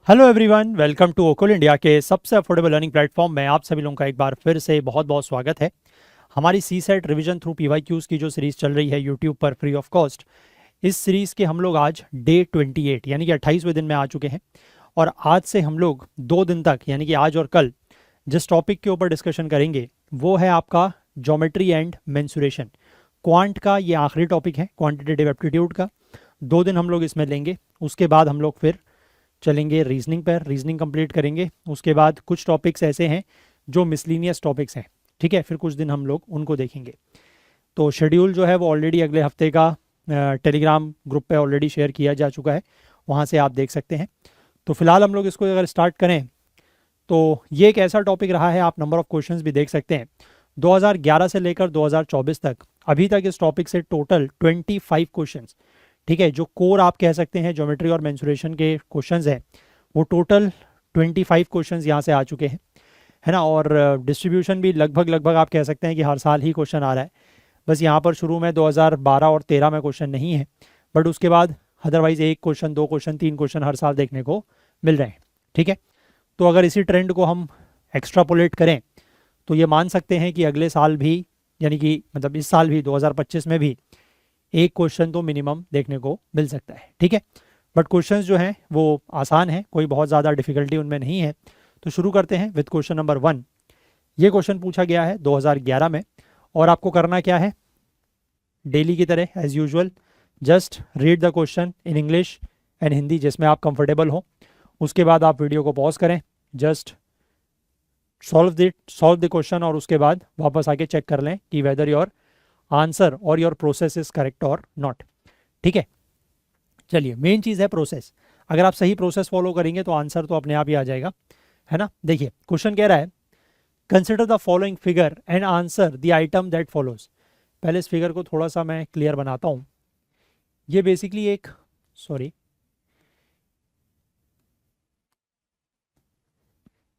Hello everyone, welcome to ओकुल India के सबसे अफोर्डेबल लर्निंग प्लेटफॉर्म में आप सभी लोगों का एक बार फिर से बहुत बहुत स्वागत है। हमारी सी सेट रिविजन थ्रू पीवाईक्यूज की जो सीरीज़ चल रही है यूट्यूब पर फ्री ऑफ कॉस्ट, इस सीरीज़ के हम लोग आज डे 28 यानी कि 28वें दिन में आ चुके हैं। और आज से हम लोग 2 दिन तक यानी कि आज और कल जिस टॉपिक के ऊपर डिस्कशन करेंगे वो है आपका ज्योमेट्री एंड मेंसुरेशन। क्वांट का ये आखिरी टॉपिक है, क्वांटिटेटिव एप्टीट्यूड का। 2 दिन हम लोग इसमें लेंगे, उसके बाद हम लोग फिर चलेंगे रीजनिंग पर, रीजनिंग कंप्लीट करेंगे। उसके बाद कुछ टॉपिक्स ऐसे हैं जो मिसलिनियस टॉपिक्स हैं, ठीक है, फिर कुछ दिन हम लोग उनको देखेंगे। तो शेड्यूल जो है वो ऑलरेडी अगले हफ्ते का टेलीग्राम ग्रुप पे ऑलरेडी शेयर किया जा चुका है, वहाँ से आप देख सकते हैं। तो फिलहाल हम लोग इसको अगर स्टार्ट करें तो ये एक ऐसा टॉपिक रहा है, आप नंबर ऑफ क्वेश्चंस भी देख सकते हैं। 2011 से लेकर 2024 तक अभी तक इस टॉपिक से टोटल 25 क्वेश्चंस, ठीक है, जो कोर आप कह सकते हैं ज्योमेट्री और मेंसुरेशन के क्वेश्चंस हैं, वो टोटल 25 क्वेश्चंस यहाँ से आ चुके हैं, है ना। और डिस्ट्रीब्यूशन भी लगभग लगभग आप कह सकते हैं कि हर साल ही क्वेश्चन आ रहा है। बस यहाँ पर शुरू में 2012 और 13 में क्वेश्चन नहीं है, बट उसके बाद अदरवाइज 1 क्वेश्चन, 2 क्वेश्चन, 3 क्वेश्चन हर साल देखने को मिल रहे हैं, ठीक है। तो अगर इसी ट्रेंड को हम एक्स्ट्रापोलेट करें तो ये मान सकते हैं कि अगले साल भी, यानी कि मतलब इस साल भी 2025 में भी 1 क्वेश्चन तो मिनिमम देखने को मिल सकता है, ठीक है। बट क्वेश्चंस जो हैं वो आसान हैं, कोई बहुत ज़्यादा डिफिकल्टी उनमें नहीं है। तो शुरू करते हैं विद क्वेश्चन नंबर 1। ये क्वेश्चन पूछा गया है 2011 में, और आपको करना क्या है, डेली की तरह as usual just read the question in English and Hindi जिसमें आप कंफर्टेबल हो। उसके बाद आप वीडियो को पॉज करें, जस्ट सॉल्व द क्वेश्चन, और उसके बाद वापस आके चेक कर लें कि वेदर योर आंसर और योर प्रोसेस इज करेक्ट और नॉट, ठीक है। चलिए, मेन चीज़ है प्रोसेस। अगर आप सही प्रोसेस फॉलो करेंगे तो आंसर तो अपने आप ही आ जाएगा, है ना। देखिए क्वेश्चन कह रहा है, consider the following figure and answer the item that follows. पहले इस फिगर को थोड़ा सा मैं क्लियर बनाता हूँ। ये बेसिकली एक, सॉरी,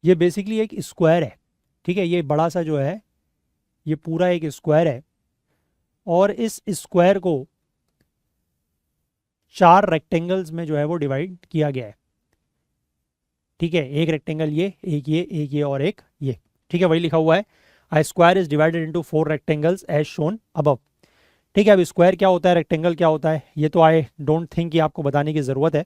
ये बेसिकली एक स्क्वायर है, ठीक है। ये बड़ा सा जो है ये पूरा एक स्क्वायर है, और इस स्क्वायर को 4 रेक्टेंगल्स में जो है वो डिवाइड किया गया है, ठीक है। एक रेक्टेंगल ये, एक ये, एक ये और एक ये, ठीक है। वही लिखा हुआ है, a square is divided into 4 rectangles as shown above, ठीक है। अब स्क्वायर क्या होता है, रेक्टेंगल क्या होता है, ये तो आई डोंट थिंक कि आपको बताने की ज़रूरत है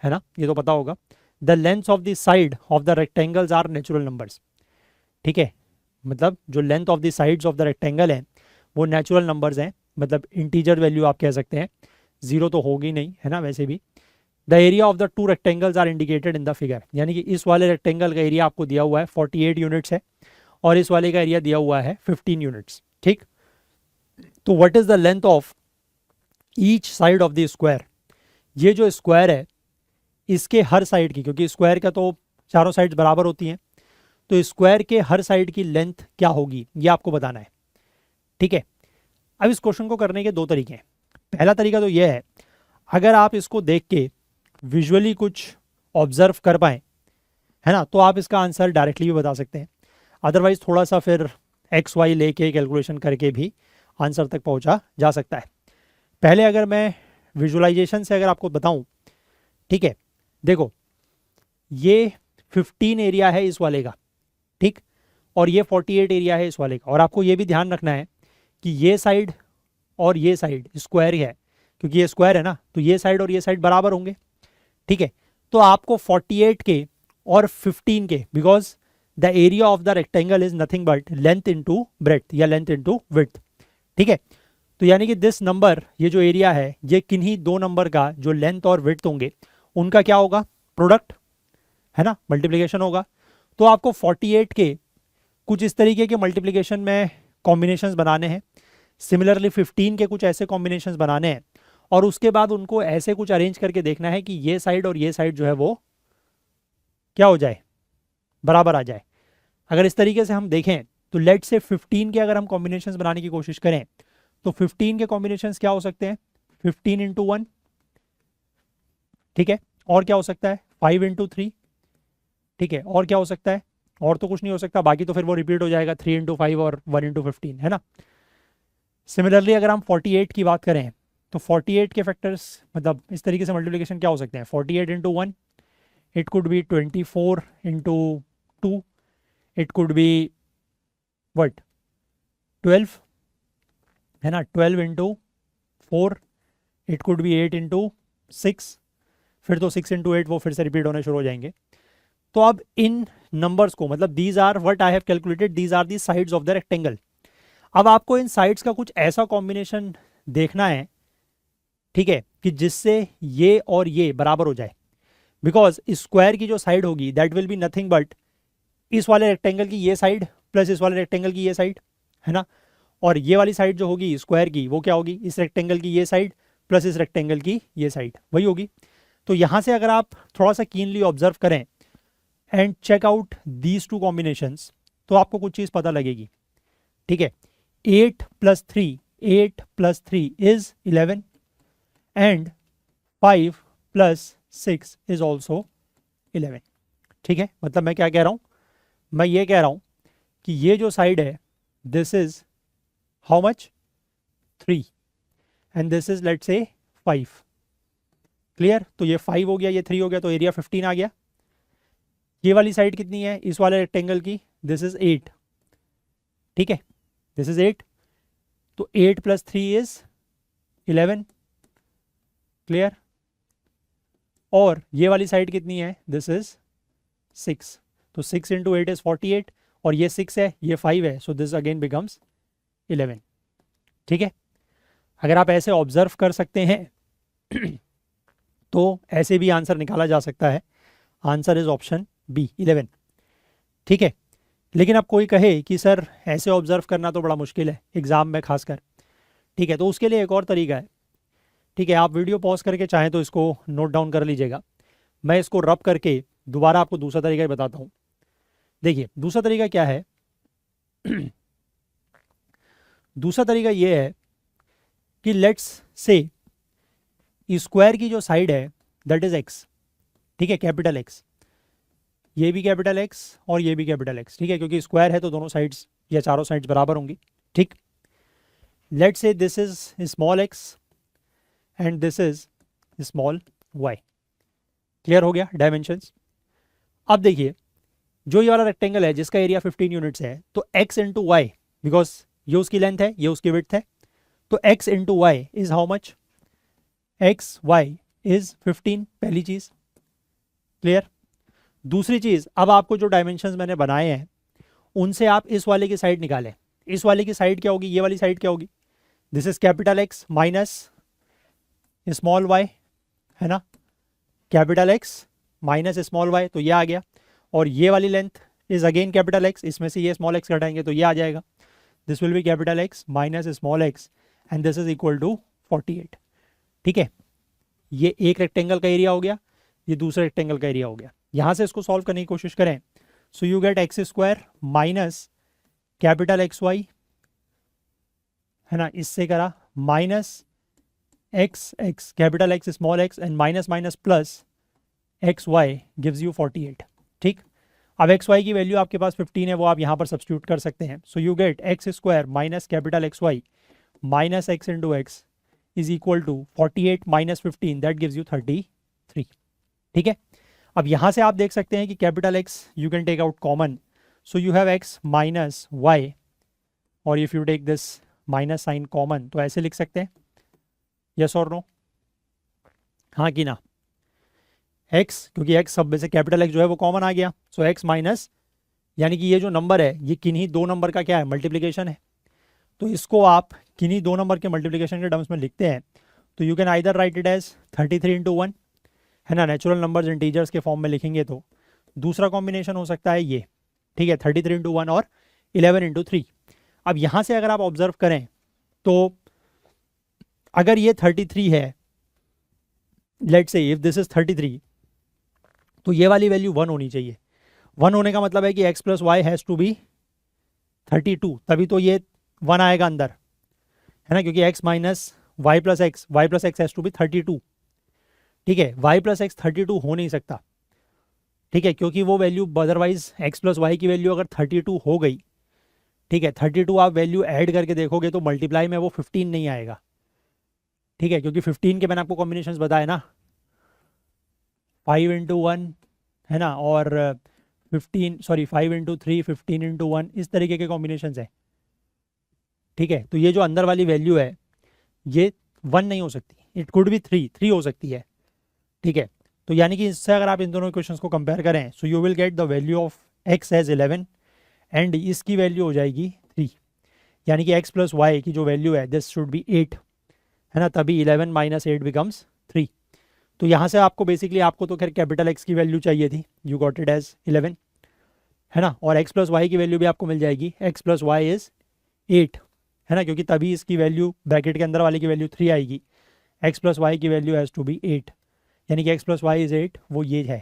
ना, ये तो पता होगा। The length of the side of the rectangles are natural numbers, ठीक है। मतलब जो length of the sides of the rectangle है वो नेचुरल नंबर्स हैं, मतलब इंटीजर वैल्यू आप कह सकते हैं, जीरो तो होगी नहीं, है ना वैसे भी। The area of the 2 rectangles are indicated in the figure, यानी कि इस वाले रेक्टेंगल का एरिया आपको दिया हुआ है 48 यूनिट्स है, और इस वाले का एरिया दिया हुआ है 15 यूनिट्स, ठीक। तो what is the length of each side of the square, ये जो स्क्वायर है इसके हर साइड की, क्योंकि स्क्वायर का तो चारों साइड्स बराबर होती हैं, तो स्क्वायर के हर साइड की लेंथ क्या होगी ये आपको बताना है, ठीक है। अब इस क्वेश्चन को करने के 2 तरीके हैं। पहला तरीका तो यह है, अगर आप इसको देख के विजुअली कुछ ऑब्जर्व कर पाएँ, है ना, तो आप इसका आंसर डायरेक्टली भी बता सकते हैं। अदरवाइज थोड़ा सा फिर एक्स वाई लेके कैलकुलेशन करके भी आंसर तक पहुंचा जा सकता है। पहले अगर मैं विजुअलाइजेशन से अगर आपको बताऊं, ठीक है, देखो ये 15 एरिया है इस वाले का, ठीक, और ये 48 एरिया है इस वाले का। और आपको ये भी ध्यान रखना है कि ये साइड और ये साइड स्क्वायर ही है, क्योंकि ये स्क्वायर है ना, तो ये साइड और ये साइड बराबर होंगे, ठीक है। तो आपको 48 के और 15 के, because the area of the rectangle is nothing but length into breadth या लेंथ इनटू विड्थ, ठीक है। तो यानी कि दिस नंबर, ये जो एरिया है, ये किन्हीं 2 नंबर का जो लेंथ और विड्थ होंगे उनका क्या होगा, प्रोडक्ट, है ना, मल्टीप्लिकेशन होगा। तो आपको 48 के कुछ इस तरीके के मल्टीप्लिकेशन में कॉम्बिनेशंस बनाने हैं, सिमिलरली 15 के कुछ ऐसे कॉम्बिनेशंस बनाने हैं, और उसके बाद उनको ऐसे कुछ अरेंज करके देखना है कि ये साइड और ये साइड जो है वो क्या हो जाए, बराबर आ जाए। अगर इस तरीके से हम देखें तो लेट से 15 के अगर हम कॉम्बिनेशंस बनाने की कोशिश करें तो 15 के कॉम्बिनेशंस क्या हो सकते हैं, 15 इंटू 1, ठीक है, और क्या हो सकता है 5 इंटू 3, ठीक है, और क्या हो सकता है, और तो कुछ नहीं हो सकता, बाकी तो फिर वो रिपीट हो जाएगा 3 इंटू 5 और 1 इंटू 15, है ना। सिमिलरली अगर हम 48 की बात करें तो 48 के फैक्टर्स, मतलब इस तरीके से मल्टीप्लिकेशन क्या हो सकते हैं, 48 into 1, it could be 24 into 2, it could be what 12 है ना, 12 into 4, it could be 8 into 6, फिर तो 6 into 8 वो फिर से रिपीट होने शुरू हो जाएंगे। तो अब इन नंबर्स को, मतलब these are what I have calculated, these are the sides of the rectangle. अब आपको इन साइड्स का कुछ ऐसा कॉम्बिनेशन देखना है, ठीक है, कि जिससे ये और ये बराबर हो जाए। बिकॉज स्क्वायर की जो साइड होगी that will be nothing but इस वाले रेक्टेंगल की ये साइड प्लस इस वाले रेक्टेंगल की ये साइड, है ना। और ये वाली साइड जो होगी स्क्वायर की वो क्या होगी, इस रेक्टेंगल की ये साइड प्लस इस रेक्टेंगल की ये साइड, वही होगी। तो यहाँ से अगर आप थोड़ा सा कीनली ऑब्जर्व करें and check out these two combinations, तो आपको कुछ चीज़ पता लगेगी, ठीक है। 8 + 3, 8 + 3 इज 11 एंड 5 + 6 इज ऑल्सो 11, ठीक है। मतलब मैं क्या कह रहा हूँ, मैं ये कह रहा हूँ कि ये जो साइड है this is how much 3 and this is let's say 5, clear. तो ये 5 हो गया, ये 3 हो गया, तो एरिया 15 आ गया। ये वाली साइड कितनी है इस वाले रेक्टेंगल की, दिस इज 8, ठीक है, दिस इज 8, तो 8 + 3 इज 11, क्लियर। और ये वाली साइड कितनी है, दिस इज 6, तो 6 × 8 इज 48, और ये 6 है ये 5 है, सो दिस अगेन बिकम्स 11, ठीक है। अगर आप ऐसे ऑब्जर्व कर सकते हैं तो ऐसे भी आंसर निकाला जा सकता है। आंसर इज ऑप्शन बी 11, ठीक है। लेकिन अब कोई कहे कि सर ऐसे ऑब्जर्व करना तो बड़ा मुश्किल है एग्जाम में खासकर, ठीक है, तो उसके लिए एक और तरीका है, ठीक है। आप वीडियो पॉज करके चाहें तो इसको नोट डाउन कर लीजिएगा, मैं इसको रब करके दोबारा आपको दूसरा तरीका ही बताता हूँ। देखिए दूसरा तरीका क्या है दूसरा तरीका ये है कि लेट्स से स्क्वायर की जो साइड है दैट इज एक्स, ठीक है, कैपिटल एक्स, ये भी कैपिटल एक्स और ये भी कैपिटल एक्स, ठीक है, क्योंकि स्क्वायर है तो दोनों साइड्स या चारों साइड्स बराबर होंगी, ठीक। Let's say this is small X and this is small Y, clear हो गया डायमेंशंस। अब देखिए जो ये वाला रेक्टेंगल है जिसका एरिया 15 यूनिट्स है, तो x इंटू वाई, बिकॉज ये उसकी लेंथ है ये उसकी विड्थ है, तो x into Y is how much, x y is 15, पहली चीज, क्लियर। दूसरी चीज, अब आपको जो डायमेंशंस मैंने बनाए हैं उनसे आप इस वाले की साइड निकालें। इस वाले की साइड क्या होगी, ये वाली साइड क्या होगी, this is capital X minus small Y, है ना, capital X minus small Y, तो ये आ गया। और ये वाली length is again capital X, इसमें से ये स्मॉल एक्स घटाएंगे तो ये आ जाएगा, this will be capital X minus small X and this is equal to 48, ठीक है। ये एक रेक्टेंगल का एरिया हो गया, ये दूसरे रेक्टेंगल का एरिया हो गया। यहां से इसको सॉल्व करने की कोशिश करें, so you get x² minus capital X Y, है ना, इससे करा minus X X capital X small X and minus minus plus X Y gives you 48, ठीक। अब एक्स वाई की वैल्यू आपके पास 15 है, वो आप यहाँ पर सब्स्टिट्यूट कर सकते हैं। So you get x² minus capital X Y minus X into X is equal to 48 minus 15, that gives you 33, ठीक है। अब यहाँ से आप देख सकते हैं कि capital x you can take out common, so you have x minus y, और if you take this minus sign common तो ऐसे लिख सकते हैं, यस और नो, हाँ कि ना। x, क्योंकि x सब में से कैपिटल x जो है वो कॉमन आ गया, सो x माइनस, यानी कि ये जो नंबर है ये किन्हीं दो नंबर का क्या है, मल्टीप्लिकेशन है, तो इसको आप किन्हीं दो नंबर के मल्टीप्लिकेशन के टर्म्स में लिखते हैं, तो you can either write it as 33 into 1, है ना, नेचुरल नंबर्स इंटीजर्स के फॉर्म में लिखेंगे तो दूसरा कॉम्बिनेशन हो सकता है ये, ठीक है, 33 इंटू 1 और 11 इंटू 3। अब यहाँ से अगर आप ऑब्जर्व करें तो अगर ये 33 है, let's say if this is 33, तो ये वाली वैल्यू 1 होनी चाहिए। 1 होने का मतलब है कि x plus Y has to be 32, तभी तो ये 1 आएगा अंदर, है ना, क्योंकि x minus Y plus X has to be 32, ठीक है। y प्लस एक्स 32 हो नहीं सकता, ठीक है, क्योंकि वो value otherwise x plus Y की वैल्यू अगर 32 हो गई, ठीक है, 32 आप वैल्यू ऐड करके देखोगे तो मल्टीप्लाई में वो 15 नहीं आएगा, ठीक है, क्योंकि 15 के मैंने आपको कॉम्बिनेशंस बताए ना, 5 इंटू 1 है ना, और 5 into 3, 15 into 1, इस तरीके के कॉम्बिनेशन है। ठीक है, तो ये जो अंदर वाली वैल्यू है ये 1 नहीं हो सकती, इट कुड बी 3 हो सकती है। ठीक है, तो यानी कि इससे अगर आप इन दोनों क्वेश्चंस को कंपेयर करें, so you will get the value of x as 11 and इसकी वैल्यू हो जाएगी 3, यानी कि x प्लस वाई की जो वैल्यू है दिस शुड बी 8, है ना, तभी 11 माइनस 8 बिकम्स 3। तो यहाँ से आपको बेसिकली आपको तो खैर कैपिटल X की वैल्यू चाहिए थी, यू गॉट इट एज 11, है ना, और x प्लस वाई की वैल्यू भी आपको मिल जाएगी, x प्लस वाई इज 8, है ना, क्योंकि तभी इसकी वैल्यू ब्रैकेट के अंदर वाले की वैल्यू 3 आएगी, x प्लस वाई की वैल्यू हैज़ टू बी 8, यानी कि x प्लस वाई इज 8, वो ये है।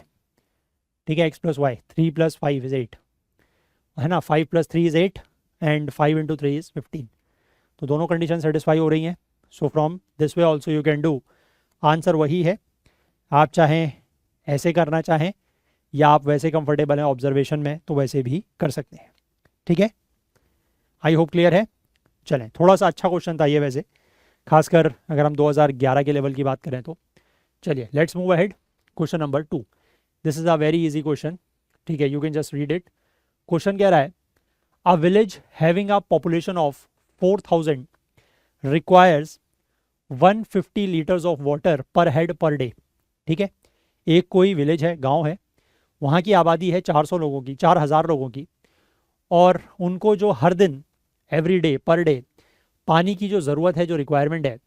ठीक है, x plus Y 3 plus 5 is 8, है ना, 5 plus 3 is 8 and 5 into 3 is 15। तो दोनों कंडीशन सेटिस्फाई हो रही हैं। So from this way also you can do, answer वही है, आप चाहें ऐसे करना चाहें या आप वैसे कंफर्टेबल हैं ऑब्जर्वेशन में तो वैसे भी कर सकते हैं। ठीक है, आई होप क्लियर है। चलें, थोड़ा सा अच्छा क्वेश्चन था ये वैसे, खासकर अगर हम 2011 के लेवल की बात करें तो। चलिए let's move ahead, question number 2, this is a very easy question. ठीक है, you can just read it. Question कह रहा है a village having a population of 4000 requires 150 litres of water पर हेड पर डे। ठीक है, एक कोई विलेज है, गांव है, वहाँ की आबादी है 400 लोगों की, 4000 लोगों की, और उनको जो हर दिन एवरी डे पर डे पानी की जो ज़रूरत है, जो रिक्वायरमेंट है,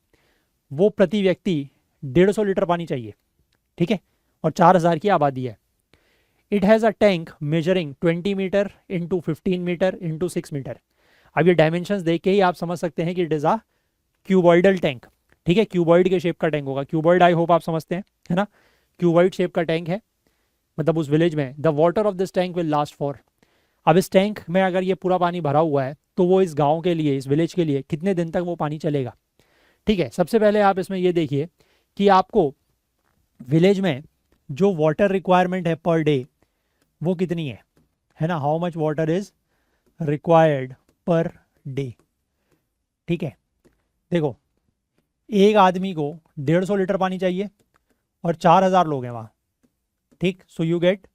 वो प्रति व्यक्ति 150 लीटर पानी चाहिए। ठीक है, और 4000 की आबादी है। It has a tank measuring 20 metre into 15 metre into 6 metre. अब ये डायमेंशंस देख के ही आप समझ सकते हैं कि it is a cuboidal tank. ठीक है, क्यूबॉइड के शेप का टैंक होगा, क्यूबॉइड आई होप आप समझते हैं, है ना, क्यूबॉइड शेप का टैंक है, मतलब उस विलेज में the water of this tank will last for. अब इस टैंक में अगर ये पूरा पानी भरा हुआ है तो वो इस गांव के लिए, इस विलेज के लिए कितने दिन तक वो पानी चलेगा। ठीक है, सबसे पहले आप इसमें ये देखिए कि आपको विलेज में जो वाटर रिक्वायरमेंट है पर डे वो कितनी है ना, how much water is required per day. ठीक है, देखो एक आदमी को 150 लीटर पानी चाहिए और 4000 लोग हैं वहाँ। ठीक, सो यू गेट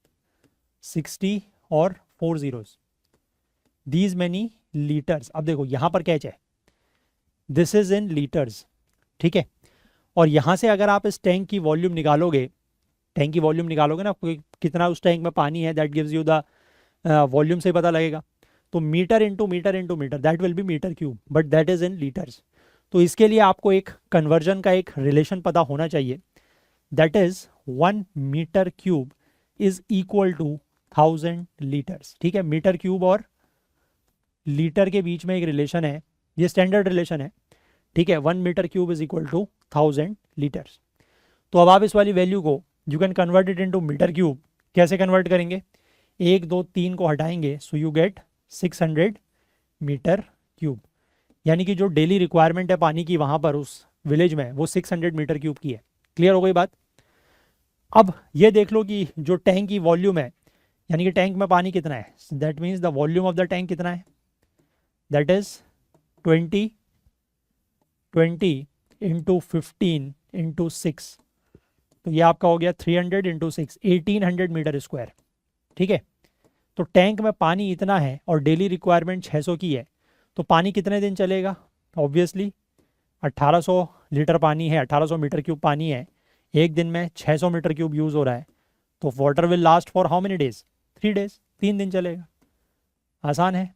60 और 4 zeros, दीज मैनी लीटर्स। अब देखो यहाँ पर कैच है, दिस इज इन लीटर्स। ठीक है, और यहाँ से अगर आप इस टैंक की वॉल्यूम निकालोगे, टैंक की वॉल्यूम निकालोगे ना, कितना उस टैंक में पानी है, that gives you the volume से पता लगेगा। तो metre into metre into metre, that will be metre cube, but that is in litres. तो इसके लिए आपको एक कन्वर्जन का एक रिलेशन पता होना चाहिए, that is 1 metre cube is equal to 1000 litres. ठीक है, मीटर क्यूब और लीटर के बीच में एक रिलेशन है, ये स्टैंडर्ड रिलेशन है। ठीक है, 1 metre cube is equal to 1000 litres. तो अब आप इस वाली वैल्यू को you can convert it into metre cube. कैसे कन्वर्ट करेंगे, 1 2 3 को हटाएंगे, so you get 600 metre cube, यानी कि जो डेली रिक्वायरमेंट है पानी की वहाँ पर उस विलेज में वो 600 मीटर क्यूब की है। क्लियर हो गई बात। अब ये देख लो कि जो टैंक की वॉल्यूम है, यानी कि टैंक में पानी कितना है, that means the volume of the tank कितना है, दैट इज 20 इंटू 15 इंटू 6, तो ये आपका हो गया 300 इंटू 6, 1800 मीटर स्क्वायर। ठीक है, तो टैंक में पानी इतना है और डेली रिक्वायरमेंट 600 की है, तो पानी कितने दिन चलेगा, ऑब्वियसली 1800 लीटर पानी है, 1800 मीटर क्यूब पानी है, एक दिन में 600 मीटर क्यूब यूज़ हो रहा है, तो water will last for how many days, 3 days, 3 दिन चलेगा। आसान है,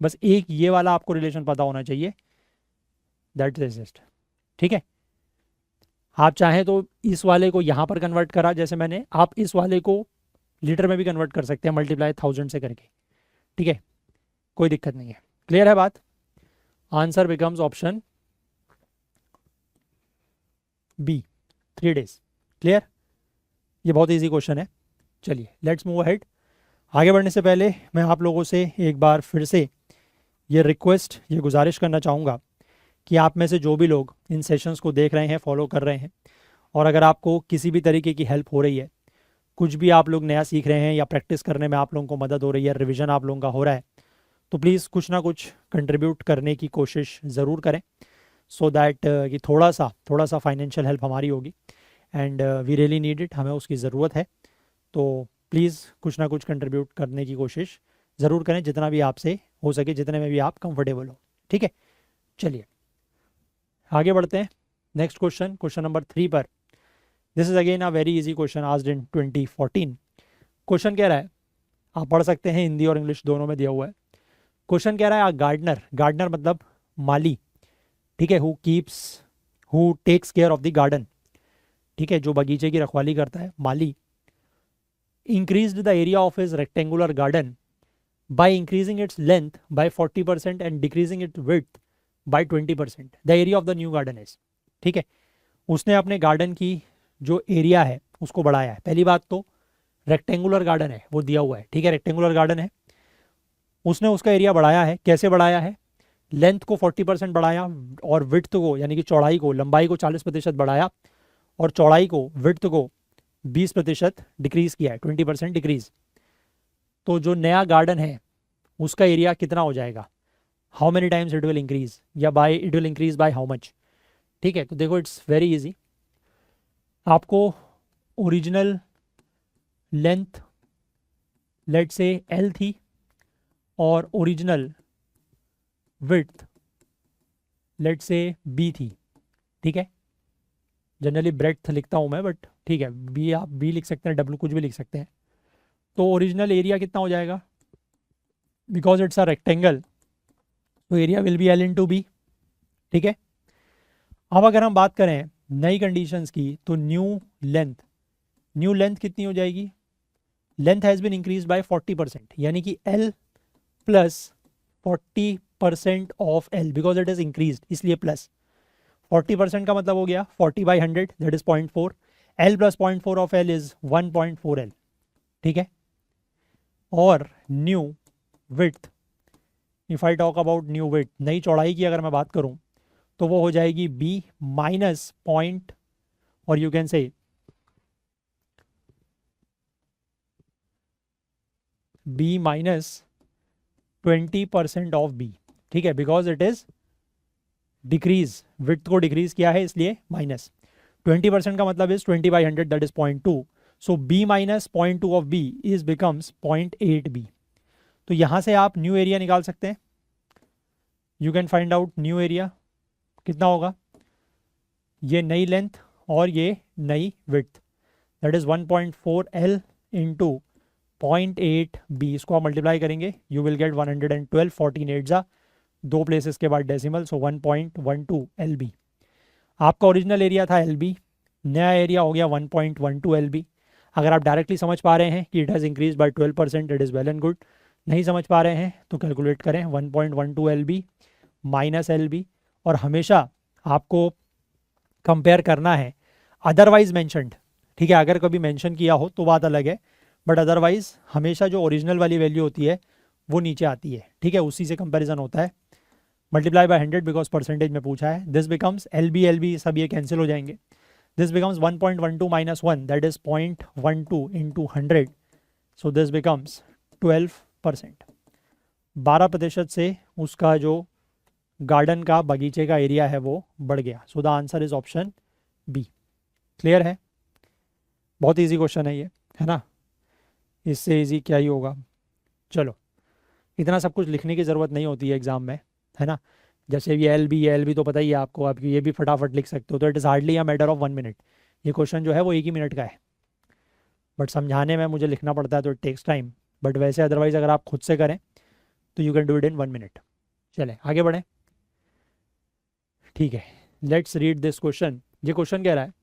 बस एक ये वाला आपको रिलेशन पता होना चाहिए, दैट इज जस्ट। ठीक है, आप चाहें तो इस वाले को यहाँ पर कन्वर्ट करा जैसे मैंने, आप इस वाले को लीटर में भी कन्वर्ट कर सकते हैं मल्टीप्लाई 1000 से करके। ठीक है, कोई दिक्कत नहीं है। क्लियर है बात। Answer becomes option B, 3 days. Clear, ये बहुत इजी क्वेश्चन है। चलिए लेट्स मूव अहेड। आगे बढ़ने से पहले मैं आप लोगों से एक बार फिर से ये रिक्वेस्ट, ये गुजारिश करना चाहूँगा कि आप में से जो भी लोग इन सेशंस को देख रहे हैं, फॉलो कर रहे हैं, और अगर आपको किसी भी तरीके की हेल्प हो रही है, कुछ भी आप लोग नया सीख रहे हैं या प्रैक्टिस करने में आप लोगों को मदद हो रही है, रिवीजन आप लोगों का हो रहा है, तो प्लीज़ कुछ ना कुछ कंट्रीब्यूट करने की कोशिश ज़रूर करें, सो दैट कि थोड़ा सा फाइनेंशियल हेल्प हमारी होगी, and we really need it, हमें उसकी ज़रूरत है। तो प्लीज़ कुछ ना कुछ कंट्रीब्यूट करने की कोशिश ज़रूर करें, जितना भी आपसे हो सके, जितने में भी आप कंफर्टेबल हो। ठीक है, चलिए आगे बढ़ते हैं। नेक्स्ट क्वेश्चन, क्वेश्चन नंबर 3 पर। This is again a very easy question asked in 2014। Question कह रहा है, आप पढ़ सकते हैं, हिंदी और इंग्लिश दोनों में दिया हुआ है। क्वेश्चन कह रहा है, गार्डनर, गार्डनर मतलब माली, ठीक है, who takes care of the garden, ठीक है, जो बगीचे की रखवाली करता है, माली, increased the area of his rectangular garden by increasing its length by 40% and decreasing its width by 20%, the area of the new garden is. ठीक है, उसने अपने गार्डन की जो एरिया है उसको बढ़ाया है। पहली बात तो रेक्टेंगुलर गार्डन है, वो दिया हुआ है, ठीक है, रेक्टेंगुलर गार्डन है, उसने उसका एरिया बढ़ाया है। कैसे बढ़ाया है? लेंथ को 40% बढ़ाया और विड्थ को, यानी कि चौड़ाई को, लंबाई को 40% बढ़ाया और चौड़ाई को, विड्थ को 20% डिक्रीज किया है, 20% डिक्रीज। तो जो नया गार्डन है उसका एरिया कितना हो जाएगा? How many times it will increase, या by it will increase by how much. ठीक है, तो देखो इट्स वेरी इजी। आपको original length let say l थी और original width let say b थी। ठीक है, जनरली ब्रेड्थ लिखता हूँ मैं, बट ठीक है, बी आप बी लिख सकते हैं, डब्ल्यू कुछ भी लिख सकते हैं। तो ओरिजिनल एरिया कितना हो जाएगा? बिकॉज इट्स अ रेक्टेंगल, तो area will be L into B बी। ठीक है, अब अगर हम बात करें नई कंडीशंस की, तो न्यू लेंथ कितनी हो जाएगी? Length has been increase by 40%, यानी कि L plus 40% of L, because it is increase, इसलिए प्लस 40% का मतलब हो गया 40/100, that is 0.4। L plus 0.4 of L is 1.4 L. ठीक है, और new width, if I talk about new width, नई चौड़ाई की अगर मैं बात करूं, तो वो हो जाएगी बी माइनस पॉइंट, और you can say B minus 20% of B. ठीक है, because it is decrease, width को डिक्रीज किया है, इसलिए माइनस 20% का मतलब is 20/100, that is 0.2। So B minus 0.2 of B is becomes 0.8 B. तो यहां से आप न्यू एरिया निकाल सकते हैं। You can find out new area कितना होगा, ये नई लेंथ और ये नई width, that is 1.4 L into 0.8 B. इसको आप मल्टीप्लाई करेंगे, यू विल गेट 112, 14 8 जा, दो प्लेसेस के बाद डेसिमल, सो 1.12 एल बी। आपका ओरिजिनल एरिया था एल बी, नया एरिया हो गया 1.12 एल बी। अगर आप डायरेक्टली समझ पा रहे हैं कि it has increase by 12%, it is well and good. नहीं समझ पा रहे हैं तो कैलकुलेट करें 1.12 L B minus L B, और हमेशा आपको कंपेयर करना है अदरवाइज मैंशनड। ठीक है, अगर कभी मेंशन किया हो तो बात अलग है, बट अदरवाइज हमेशा जो ओरिजिनल वाली वैल्यू होती है वो नीचे आती है। ठीक है, उसी से कंपैरिजन होता है। मल्टीप्लाई बाय 100 बिकॉज परसेंटेज में पूछा है। दिस बिकम्स एल बी सब ये कैंसिल हो जाएंगे। This becomes 1.12 minus 1, that is 0.12 into 100, so this becomes 12%। 12% से उसका जो गार्डन का, बगीचे का एरिया है वो बढ़ गया। So the answer is option B. Clear है? बहुत ईजी क्वेश्चन है ये, है ना, इससे इजी क्या ही होगा। चलो, इतना सब कुछ लिखने की ज़रूरत नहीं होती है एग्जाम में, है ना। जैसे ये एल बी तो पता ही है आपको, आप ये भी फटाफट लिख सकते हो, तो it is hardly a matter of 1 minute. ये क्वेश्चन जो है वो 1 ही मिनट का है, बट समझाने में मुझे लिखना पड़ता है तो इट टेक्स टाइम। बट वैसे अदरवाइज अगर आप खुद से करें तो you can do it in 1 minute. चले आगे बढ़ें। ठीक है, लेट्स रीड दिस क्वेश्चन। ये क्वेश्चन कह रहा है,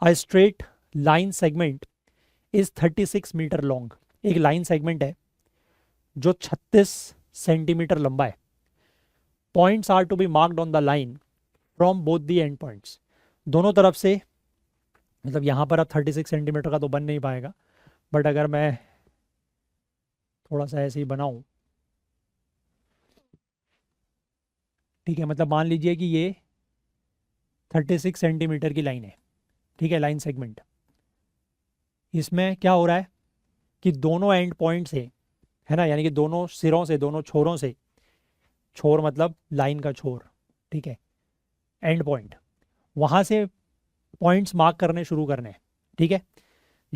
a straight line segment is 36 metre long. एक लाइन सेगमेंट है जो 36 सेंटीमीटर लंबा है। Points are to be marked on the line from both the end points. दोनों तरफ से, मतलब यहाँ पर अब 36 सेंटीमीटर का तो बन नहीं पाएगा, बट अगर मैं थोड़ा सा ऐसे ही बनाऊं, ठीक है, मतलब मान लीजिए कि ये 36 सेंटीमीटर की लाइन है। ठीक है, लाइन सेगमेंट। इसमें क्या हो रहा है कि दोनों एंड पॉइंट से, है ना, यानी कि दोनों सिरों से, दोनों छोरों से, छोर मतलब लाइन का छोर, ठीक है, एंड पॉइंट, वहाँ से पॉइंट्स मार्क करने शुरू करने हैं। ठीक है,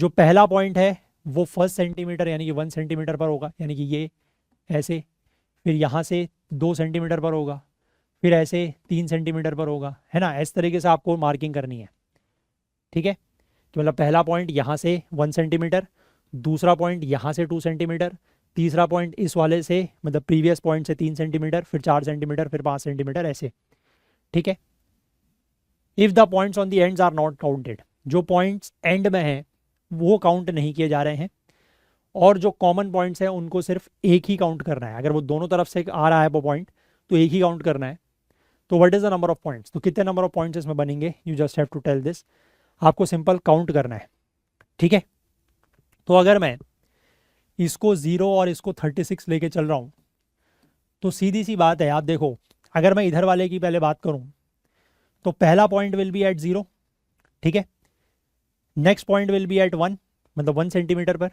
जो पहला पॉइंट है वो फर्स्ट सेंटीमीटर यानी कि 1 सेंटीमीटर पर होगा, यानी कि ये ऐसे, फिर यहाँ से 2 सेंटीमीटर पर होगा, फिर ऐसे 3 सेंटीमीटर पर होगा, है ना। इस तरीके से आपको मार्किंग करनी है, ठीक है। तो मतलब पहला पॉइंट यहाँ से 1 सेंटीमीटर, दूसरा पॉइंट यहाँ से 2 सेंटीमीटर, तीसरा पॉइंट इस वाले से मतलब प्रीवियस पॉइंट से 3 सेंटीमीटर, फिर 4 सेंटीमीटर, फिर 5 सेंटीमीटर, ऐसे, ठीक है। If the points on the ends are not counted, जो पॉइंट्स एंड में हैं वो काउंट नहीं किए जा रहे हैं, और जो कॉमन पॉइंट्स हैं उनको सिर्फ एक ही काउंट करना है। अगर वो दोनों तरफ से आ रहा है वो पॉइंट तो एक ही काउंट करना है। तो what is the number of points, तो कितने नंबर ऑफ पॉइंट्स इसमें बनेंगे, you just have to tell this. आपको सिंपल काउंट करना है, ठीक है। तो अगर मैं इसको 0 और इसको 36 लेके चल रहा हूँ तो सीधी सी बात है, आप देखो, अगर मैं इधर वाले की पहले बात करूँ तो पहला पॉइंट विल बी एट 0, ठीक है। Next point will be at 1, मतलब 1 सेंटीमीटर पर,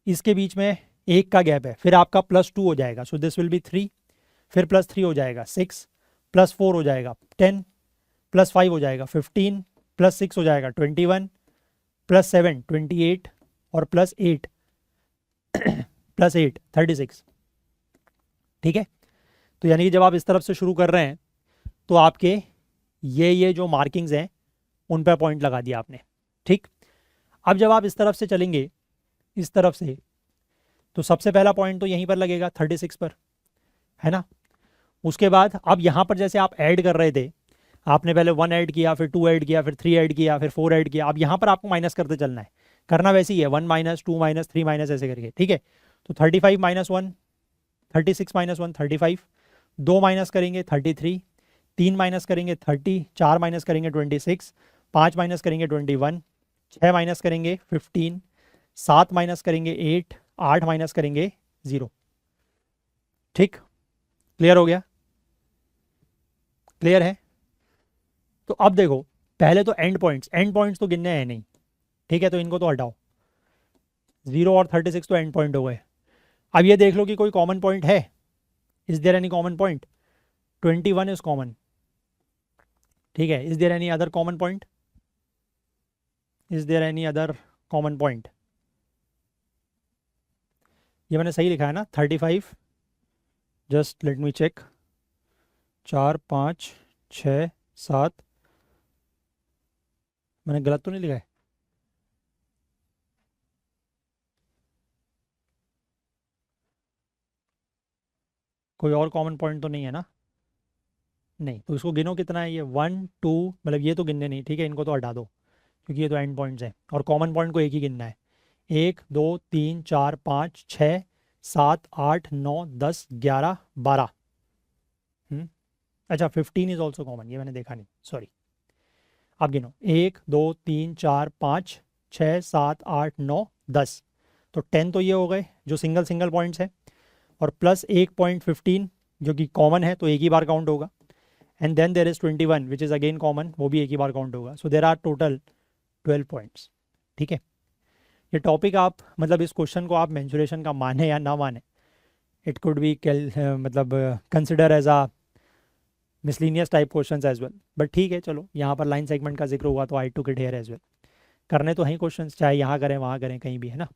इसके बीच में एक का गैप है, फिर आपका +2 हो जाएगा, सो दिस विल बी 3, फिर +3 हो जाएगा 6, +4 हो जाएगा 10, +5 हो जाएगा 15, +6 हो जाएगा 21, +7 28, और +8 +8 36, ठीक है। तो यानी कि जब आप इस तरफ से शुरू कर रहे हैं तो आपके ये जो मार्किंग्स हैं उन पर पॉइंट लगा दिया आपने, ठीक। अब जब आप इस तरफ से चलेंगे, इस तरफ से, तो सबसे पहला पॉइंट तो यहीं पर लगेगा 36 पर, है ना। उसके बाद अब यहाँ पर जैसे आप ऐड कर रहे थे, आपने पहले 1 ऐड किया, फिर 2 ऐड किया, फिर 3 ऐड किया, फिर 4 ऐड किया, अब यहाँ पर आपको माइनस करते चलना है, करना वैसे ही है, 1 माइनस 2 माइनस 3 माइनस ऐसे करके, ठीक है। तो 35 माइनस 1 36 माइनस 1 35, 2 माइनस करेंगे 33, 3 माइनस करेंगे 30, 4 माइनस करेंगे 26, 5 माइनस करेंगे 21, 6 माइनस करेंगे 15, 7 माइनस करेंगे 8, 8 माइनस करेंगे 0, ठीक। क्लियर हो गया, क्लियर है। तो अब देखो, पहले तो एंड पॉइंट्स तो गिनने हैं नहीं, ठीक है, तो इनको तो हटाओ, 0 और 36 तो एंड पॉइंट हो गए। अब ये देख लो कि कोई कॉमन पॉइंट है, is there any common point, 21 is common, ठीक है। Is there any other common point, is there any other common point, ये मैंने सही लिखा है ना 35, जस्ट लेट मी चेक, 4 5 6 7, मैंने गलत तो नहीं लिखा है, कोई और कॉमन पॉइंट तो नहीं है ना, नहीं। तो इसको गिनो कितना है, ये 1 2, मतलब ये तो गिनने नहीं, ठीक है, इनको तो हटा दो क्योंकि ये तो एंड पॉइंट्स हैं, और कॉमन पॉइंट को एक ही गिनना है, 1 2 3 4 5 6 7 8 9 10 11 12, अच्छा 15 इज ऑल्सो कॉमन, ये मैंने देखा नहीं, सॉरी। आप गिनो 1 2 3 4 5 6 7 8 9 10, तो 10 तो ये हो गए जो सिंगल सिंगल पॉइंट्स हैं, और प्लस 1.15 जो कि कॉमन है तो एक ही बार काउंट होगा, and then there is 21 which is again common, वो भी एक ही बार काउंट होगा, so there are total 12 points, ठीक है। ये टॉपिक आप मतलब इस क्वेश्चन को आप मेंसुरेशन का माने या ना माने, इट कुड बी मतलब consider as a miscellaneous type questions as well, but ठीक है, चलो यहाँ पर लाइन सेगमेंट का जिक्र हुआ तो I took it here as well, करने तो हैं क्वेश्चंस, चाहे यहाँ करें वहाँ करें कहीं भी, है ना।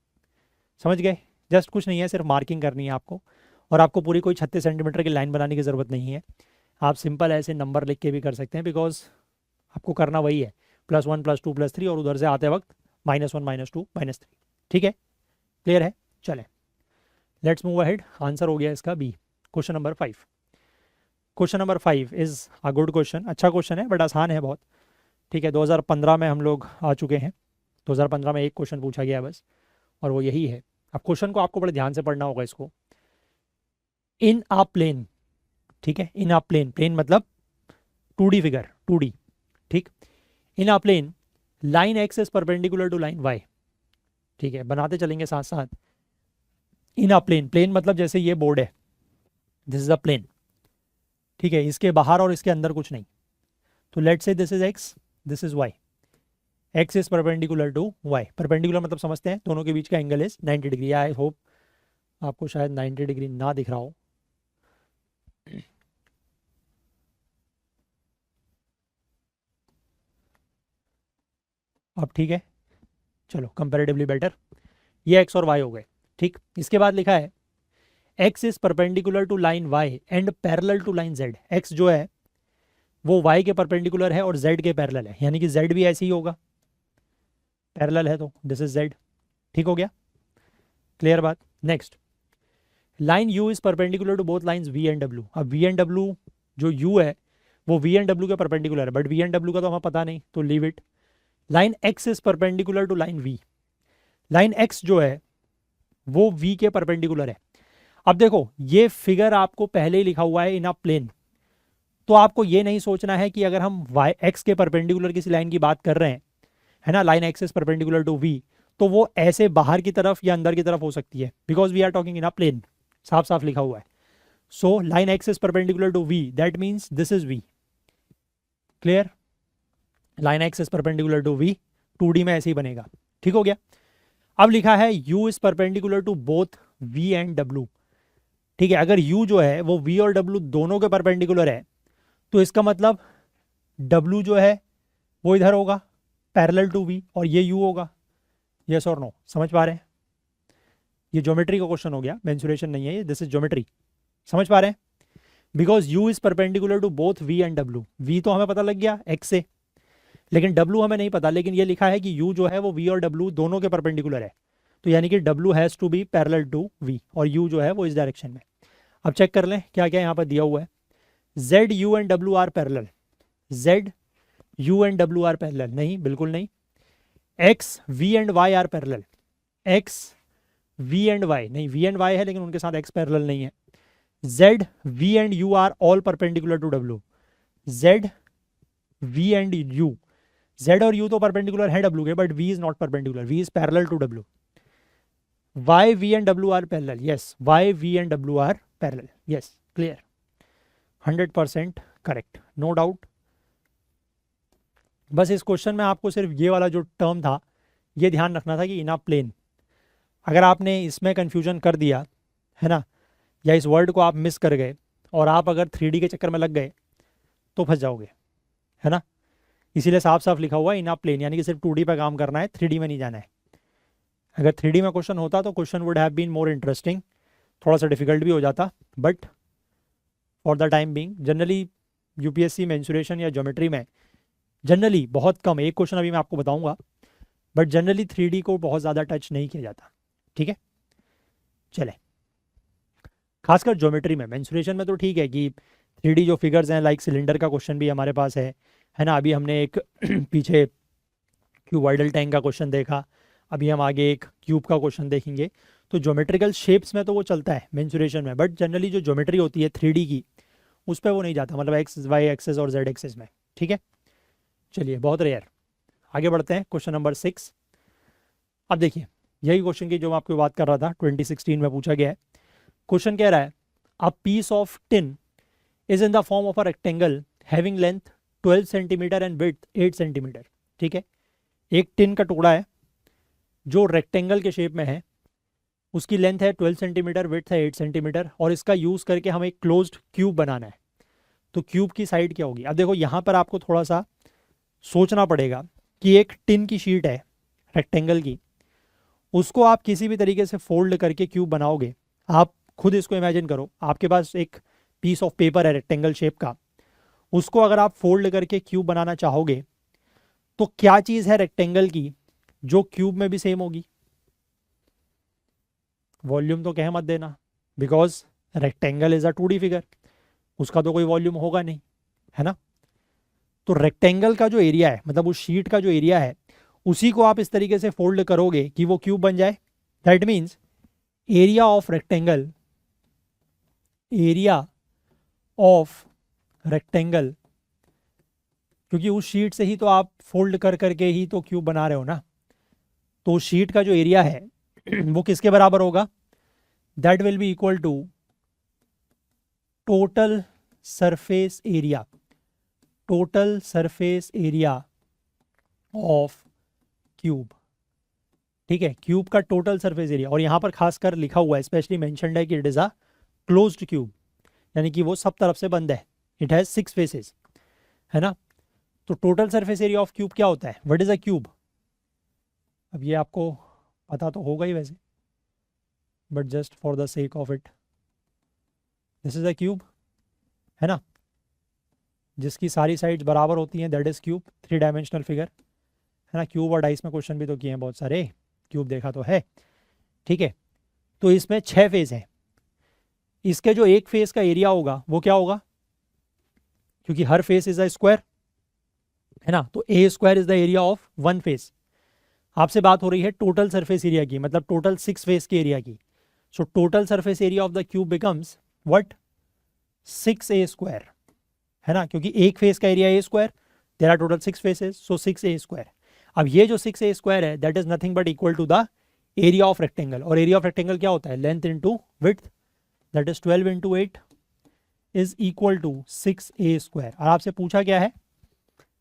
समझ गए, जस्ट कुछ नहीं है, सिर्फ मार्किंग करनी है आपको, और आपको पूरी कोई 36 सेंटीमीटर की लाइन बनाने की ज़रूरत नहीं है, आप सिंपल ऐसे नंबर लिख के भी कर सकते हैं, बिकॉज आपको करना वही है, +1 +2 +3, और उधर से आते वक्त -1 -2 -3, ठीक है, क्लियर है। चले, लेट्स मूव अहेड, आंसर हो गया इसका B, question number 5। Question number 5 is a good question, अच्छा क्वेश्चन है बट आसान है बहुत, ठीक है। 2015 में हम लोग आ चुके हैं, 2015 में एक क्वेश्चन पूछा गया है बस, और वो यही है। अब क्वेश्चन को आपको बड़े ध्यान से पढ़ना होगा इसको। इन आ प्लेन, ठीक है, इन आ प्लेन, प्लेन मतलब 2D फिगर, 2D, ठीक। In a plane line x is perpendicular to line y, ठीक है, बनाते चलेंगे साथ साथ। इन आ प्लेन, प्लेन मतलब जैसे ये बोर्ड है, दिस इज अ प्लेन, ठीक है, इसके बाहर और इसके अंदर कुछ नहीं, तो let say this is x, this is y, x is perpendicular to y, perpendicular मतलब समझते हैं दोनों के बीच का angle is 90 degree, I hope आपको शायद 90 डिग्री ना दिख रहा हो, अब ठीक है। चलो कंपैरेटिवली बेटर। ये एक्स और वाई हो गए, ठीक। इसके बाद लिखा है x is perpendicular to line y and parallel to line z. X जो है वो वाई के परपेंडिकुलर है और जेड के पैरेलल है, यानी कि जेड भी ऐसे ही होगा, पैरेलल है तो दिस इज जेड। ठीक हो गया, क्लियर बात। Next, line u is perpendicular to both lines v and डब्ल्यू। अब वी एंड डब्ल्यू जो यू है वो वी एंड डब्ल्यू के परपेंडिकुलर है, बट वी एंड डब्ल्यू का तो हमें पता नहीं, तो leave it. Line x is perpendicular to line v. Line x जो है वो वी के परपेंडिकुलर है। अब देखो ये फिगर आपको पहले ही लिखा हुआ है इन अ प्लेन, तो आपको ये नहीं सोचना है कि अगर हम वाई एक्स के परपेंडिकुलर किसी लाइन की बात कर रहे हैं, है ना, line x is perpendicular to v, तो वो ऐसे बाहर की तरफ या अंदर की तरफ हो सकती है, because we are talking in a plane, साफ साफ लिखा हुआ है। So line x is perpendicular to v, that means this is v. Clear, line x is perpendicular to v, 2D में ऐसे ही बनेगा। ठीक हो गया। अब लिखा है u is perpendicular to both v and w। ठीक है, अगर u जो है वो v और w दोनों के परपेंडिकुलर है, तो इसका मतलब w जो है वो इधर होगा पैरेलल टू v और ये u होगा। यस और नो, समझ पा रहे हैं? ये ज्योमेट्री का क्वेश्चन हो गया, मेंसुरेशन नहीं है ये, दिस इज ज्योमेट्री। समझ पा रहे हैं? Because u is perpendicular to both v and w। v तो हमें पता लग गया x से, लेकिन w हमें नहीं पता, लेकिन ये लिखा है कि u जो है वो v और w दोनों के परपेंडिकुलर है, तो यानी कि w has to be parallel to v और u जो है वो इस डायरेक्शन में। अब चेक कर लें क्या क्या यहाँ पर दिया हुआ है। z u and w are parallel, z u and w are parallel, नहीं बिल्कुल नहीं। x v and y are parallel, x v and y, नहीं v एंड y है लेकिन उनके साथ x पैरेलल नहीं है। z v and u are all perpendicular to w, z v and u, z और u तो परपेंडिकुलर है w के, but v is not perpendicular, v is parallel to w। y v and w are parallel, yes, y v and w are parallel, yes, clear, 100% correct, no doubt. बस इस question में आपको सिर्फ ये वाला जो टर्म था ये ध्यान रखना था कि इन अ प्लेन, अगर आपने इसमें कंफ्यूजन कर दिया है ना, या इस वर्ड को आप मिस कर गए और आप अगर 3D के चक्कर में लग गए तो फंस जाओगे, है ना। इसीलिए साफ साफ लिखा हुआ है इन अ प्लेन, यानी कि सिर्फ 2D पे काम करना है, 3D में नहीं जाना है। अगर 3D में क्वेश्चन होता तो question would have been more interesting, थोड़ा सा डिफिकल्ट भी हो जाता, but for the time being generally UPSC mensuration या ज्योमेट्री में जनरली बहुत कम, एक क्वेश्चन अभी मैं आपको बताऊंगा, बट जनरली 3D को बहुत ज़्यादा टच नहीं किया जाता। ठीक है, चले, खासकर ज्योमेट्री में, मेंसुरेशन में तो ठीक है कि 3D जो फिगर्स हैं, लाइक सिलेंडर का क्वेश्चन भी हमारे पास है ना। अभी हमने एक पीछे क्यूबॉइडल टैंक का क्वेश्चन देखा, अभी हम आगे एक क्यूब का क्वेश्चन देखेंगे, तो ज्योमेट्रिकल शेप्स में तो वो चलता है मेंसुरेशन में, बट जनरली जो ज्योमेट्री होती है 3D की उस पर वो नहीं जाता, मतलब एक्स वाई एक्सेस और जेड एक्सेस में। ठीक है, चलिए, बहुत रेयर। आगे बढ़ते हैं, क्वेश्चन नंबर 6। अब देखिए यही क्वेश्चन की जो मैं आपको बात कर रहा था, 2016 में पूछा गया है। क्वेश्चन कह रहा है a piece of tin is in the form of a rectangle having length 12 centimetre and width 8 centimetre. ठीक है, एक टिन का टुकड़ा है जो रेक्टेंगल के शेप में है, उसकी लेंथ है 12 सेंटीमीटर, विड्थ है 8 सेंटीमीटर, और इसका यूज़ करके हमें एक क्लोज्ड क्यूब बनाना है। तो क्यूब की साइड क्या होगी? अब देखो यहाँ पर आपको थोड़ा सा सोचना पड़ेगा कि एक टिन की शीट है रेक्टेंगल की, उसको आप किसी भी तरीके से फोल्ड करके क्यूब बनाओगे। आप खुद इसको इमेजिन करो, आपके पास एक पीस ऑफ पेपर है रेक्टेंगल शेप का, उसको अगर आप फोल्ड करके क्यूब बनाना चाहोगे तो क्या चीज़ है रेक्टेंगल की जो क्यूब में भी सेम होगी? वॉल्यूम तो कह मत देना, because rectangle is a 2D figure, उसका तो कोई वॉल्यूम होगा नहीं, है ना। तो रेक्टेंगल का जो एरिया है, मतलब उस शीट का जो एरिया है, उसी को आप इस तरीके से फोल्ड करोगे कि वो क्यूब बन जाए। That means area of rectangle, area of rectangle, क्योंकि उस शीट से ही तो आप फोल्ड कर करके ही तो क्यूब बना रहे हो ना, तो उस शीट का जो एरिया है वो किसके बराबर होगा? That will be equal to total surface area, total surface area of cube. ठीक है, क्यूब का टोटल सरफेस एरिया, और यहाँ पर खासकर लिखा हुआ है, स्पेशली मेंशन्ड है कि it is a closed cube, यानी कि वो सब तरफ से बंद है, इट हैज 6 फेसेस, है ना। तो total surface area of cube क्या होता है? What is a cube? अब ये आपको पता तो होगा ही वैसे, but just for the sake of it, this is a cube, है ना, जिसकी सारी साइड्स बराबर होती हैं, that is cube, 3 dimensional figure, है ना। क्यूब और डाइस में क्वेश्चन भी तो किए हैं बहुत सारे, क्यूब देखा तो है, ठीक है। तो इसमें 6 फेज हैं, इसके जो एक फेस का एरिया होगा वो क्या होगा, क्योंकि हर फेस इज अ स्क्वायर, है ना, तो a square is the area of one face. आपसे बात हो रही है टोटल सरफेस एरिया की, मतलब टोटल 6 फेस के एरिया की। So total surface area of the cube becomes what, 6a square, है ना, क्योंकि एक फेस का area a square, there are total 6 faces, so 6a square. अब ये जो 6a स्क्वायर है that is nothing but equal to the area of rectangle, और एरिया ऑफ रेक्टेंगल क्या होता है, length into width, that is 12 into 8 is equal to 6a square. और आपसे पूछा क्या है,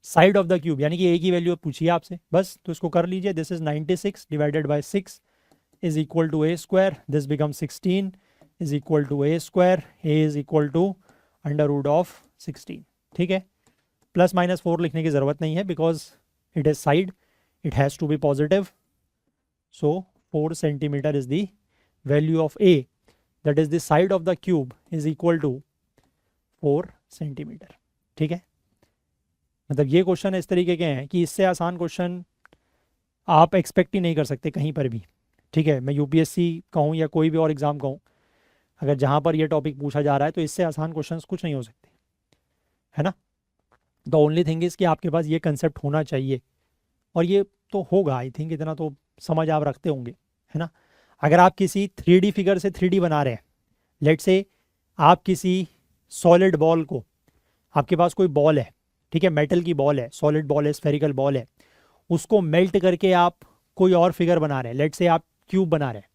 साइड ऑफ द क्यूब, यानी कि ए की वैल्यू पूछिए आपसे, बस तो इसको कर लीजिए। This is 96 divided by 6 is equal to a square, this become 16 is equal to a square, a is equal to under root of 16, ठीक है। प्लस माइनस 4 लिखने की ज़रूरत नहीं है because it is side, it has to be positive, so 4 centimetre is the value of a, that is the side of the cube is equal to 4 centimetre, ठीक है। मतलब ये क्वेश्चन इस तरीके के हैं कि इससे आसान क्वेश्चन आप एक्सपेक्ट ही नहीं कर सकते कहीं पर भी, ठीक है। मैं यूपीएससी कहूँ या कोई भी और एग्ज़ाम कहूँ, अगर जहाँ पर ये टॉपिक पूछा जा रहा है तो इससे आसान क्वेश्चंस कुछ नहीं हो सकते, है ना। द ओनली थिंग इज़ कि आपके पास ये कंसेप्ट होना चाहिए, और ये तो होगा, आई थिंक इतना तो समझ आप रखते होंगे, है ना। अगर आप किसी 3D फिगर से 3D बना रहे हैं, लेट से आप किसी सॉलिड बॉल को, आपके पास कोई बॉल है, ठीक है, मेटल की बॉल है, सॉलिड बॉल है, स्फेरिकल बॉल है, उसको मेल्ट करके आप कोई और फिगर बना रहे हैं, लेट से आप क्यूब बना रहे हैं,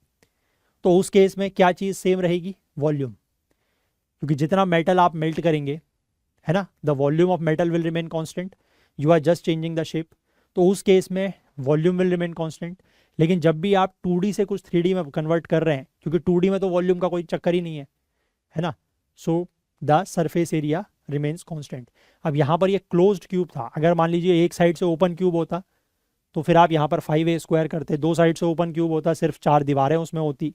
तो उस केस में क्या चीज़ सेम रहेगी, वॉल्यूम, क्योंकि जितना मेटल आप मेल्ट करेंगे, है ना, the volume of metal will remain constant, you are just changing the shape, तो उस केस में वॉल्यूम विल रिमेन कांस्टेंट। लेकिन जब भी आप 2D से कुछ 3D में कन्वर्ट कर रहे हैं, क्योंकि 2D में तो वॉल्यूम का कोई चक्कर ही नहीं है ना, so the surface area remains constant. अब यहाँ पर ये क्लोज्ड क्यूब था, अगर मान लीजिए एक साइड से ओपन क्यूब होता तो फिर आप यहाँ पर 5a स्क्वायर करते, दो साइड से ओपन क्यूब होता, सिर्फ 4 दीवारें उसमें होती,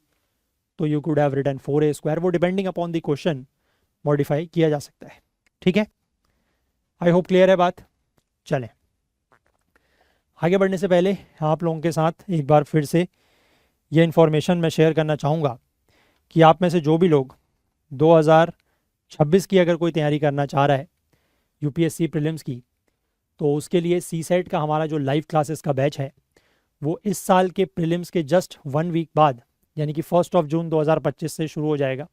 तो you could have written 4a square. वो depending upon the question modify किया जा सकता है, ठीक है। आई होप क्लियर है बात। चलें, आगे बढ़ने से पहले आप लोगों के साथ एक बार फिर से ये इन्फॉर्मेशन मैं शेयर करना चाहूँगा कि आप में से जो भी लोग 2026 की अगर कोई तैयारी करना चाह रहा है यूपीएससी प्रीलिम्स की, तो उसके लिए सीसेट का हमारा जो लाइव क्लासेस का बैच है वो इस साल के प्रीलिम्स के जस्ट 1 वीक बाद, यानी कि 1 जून 2025 से शुरू हो जाएगा।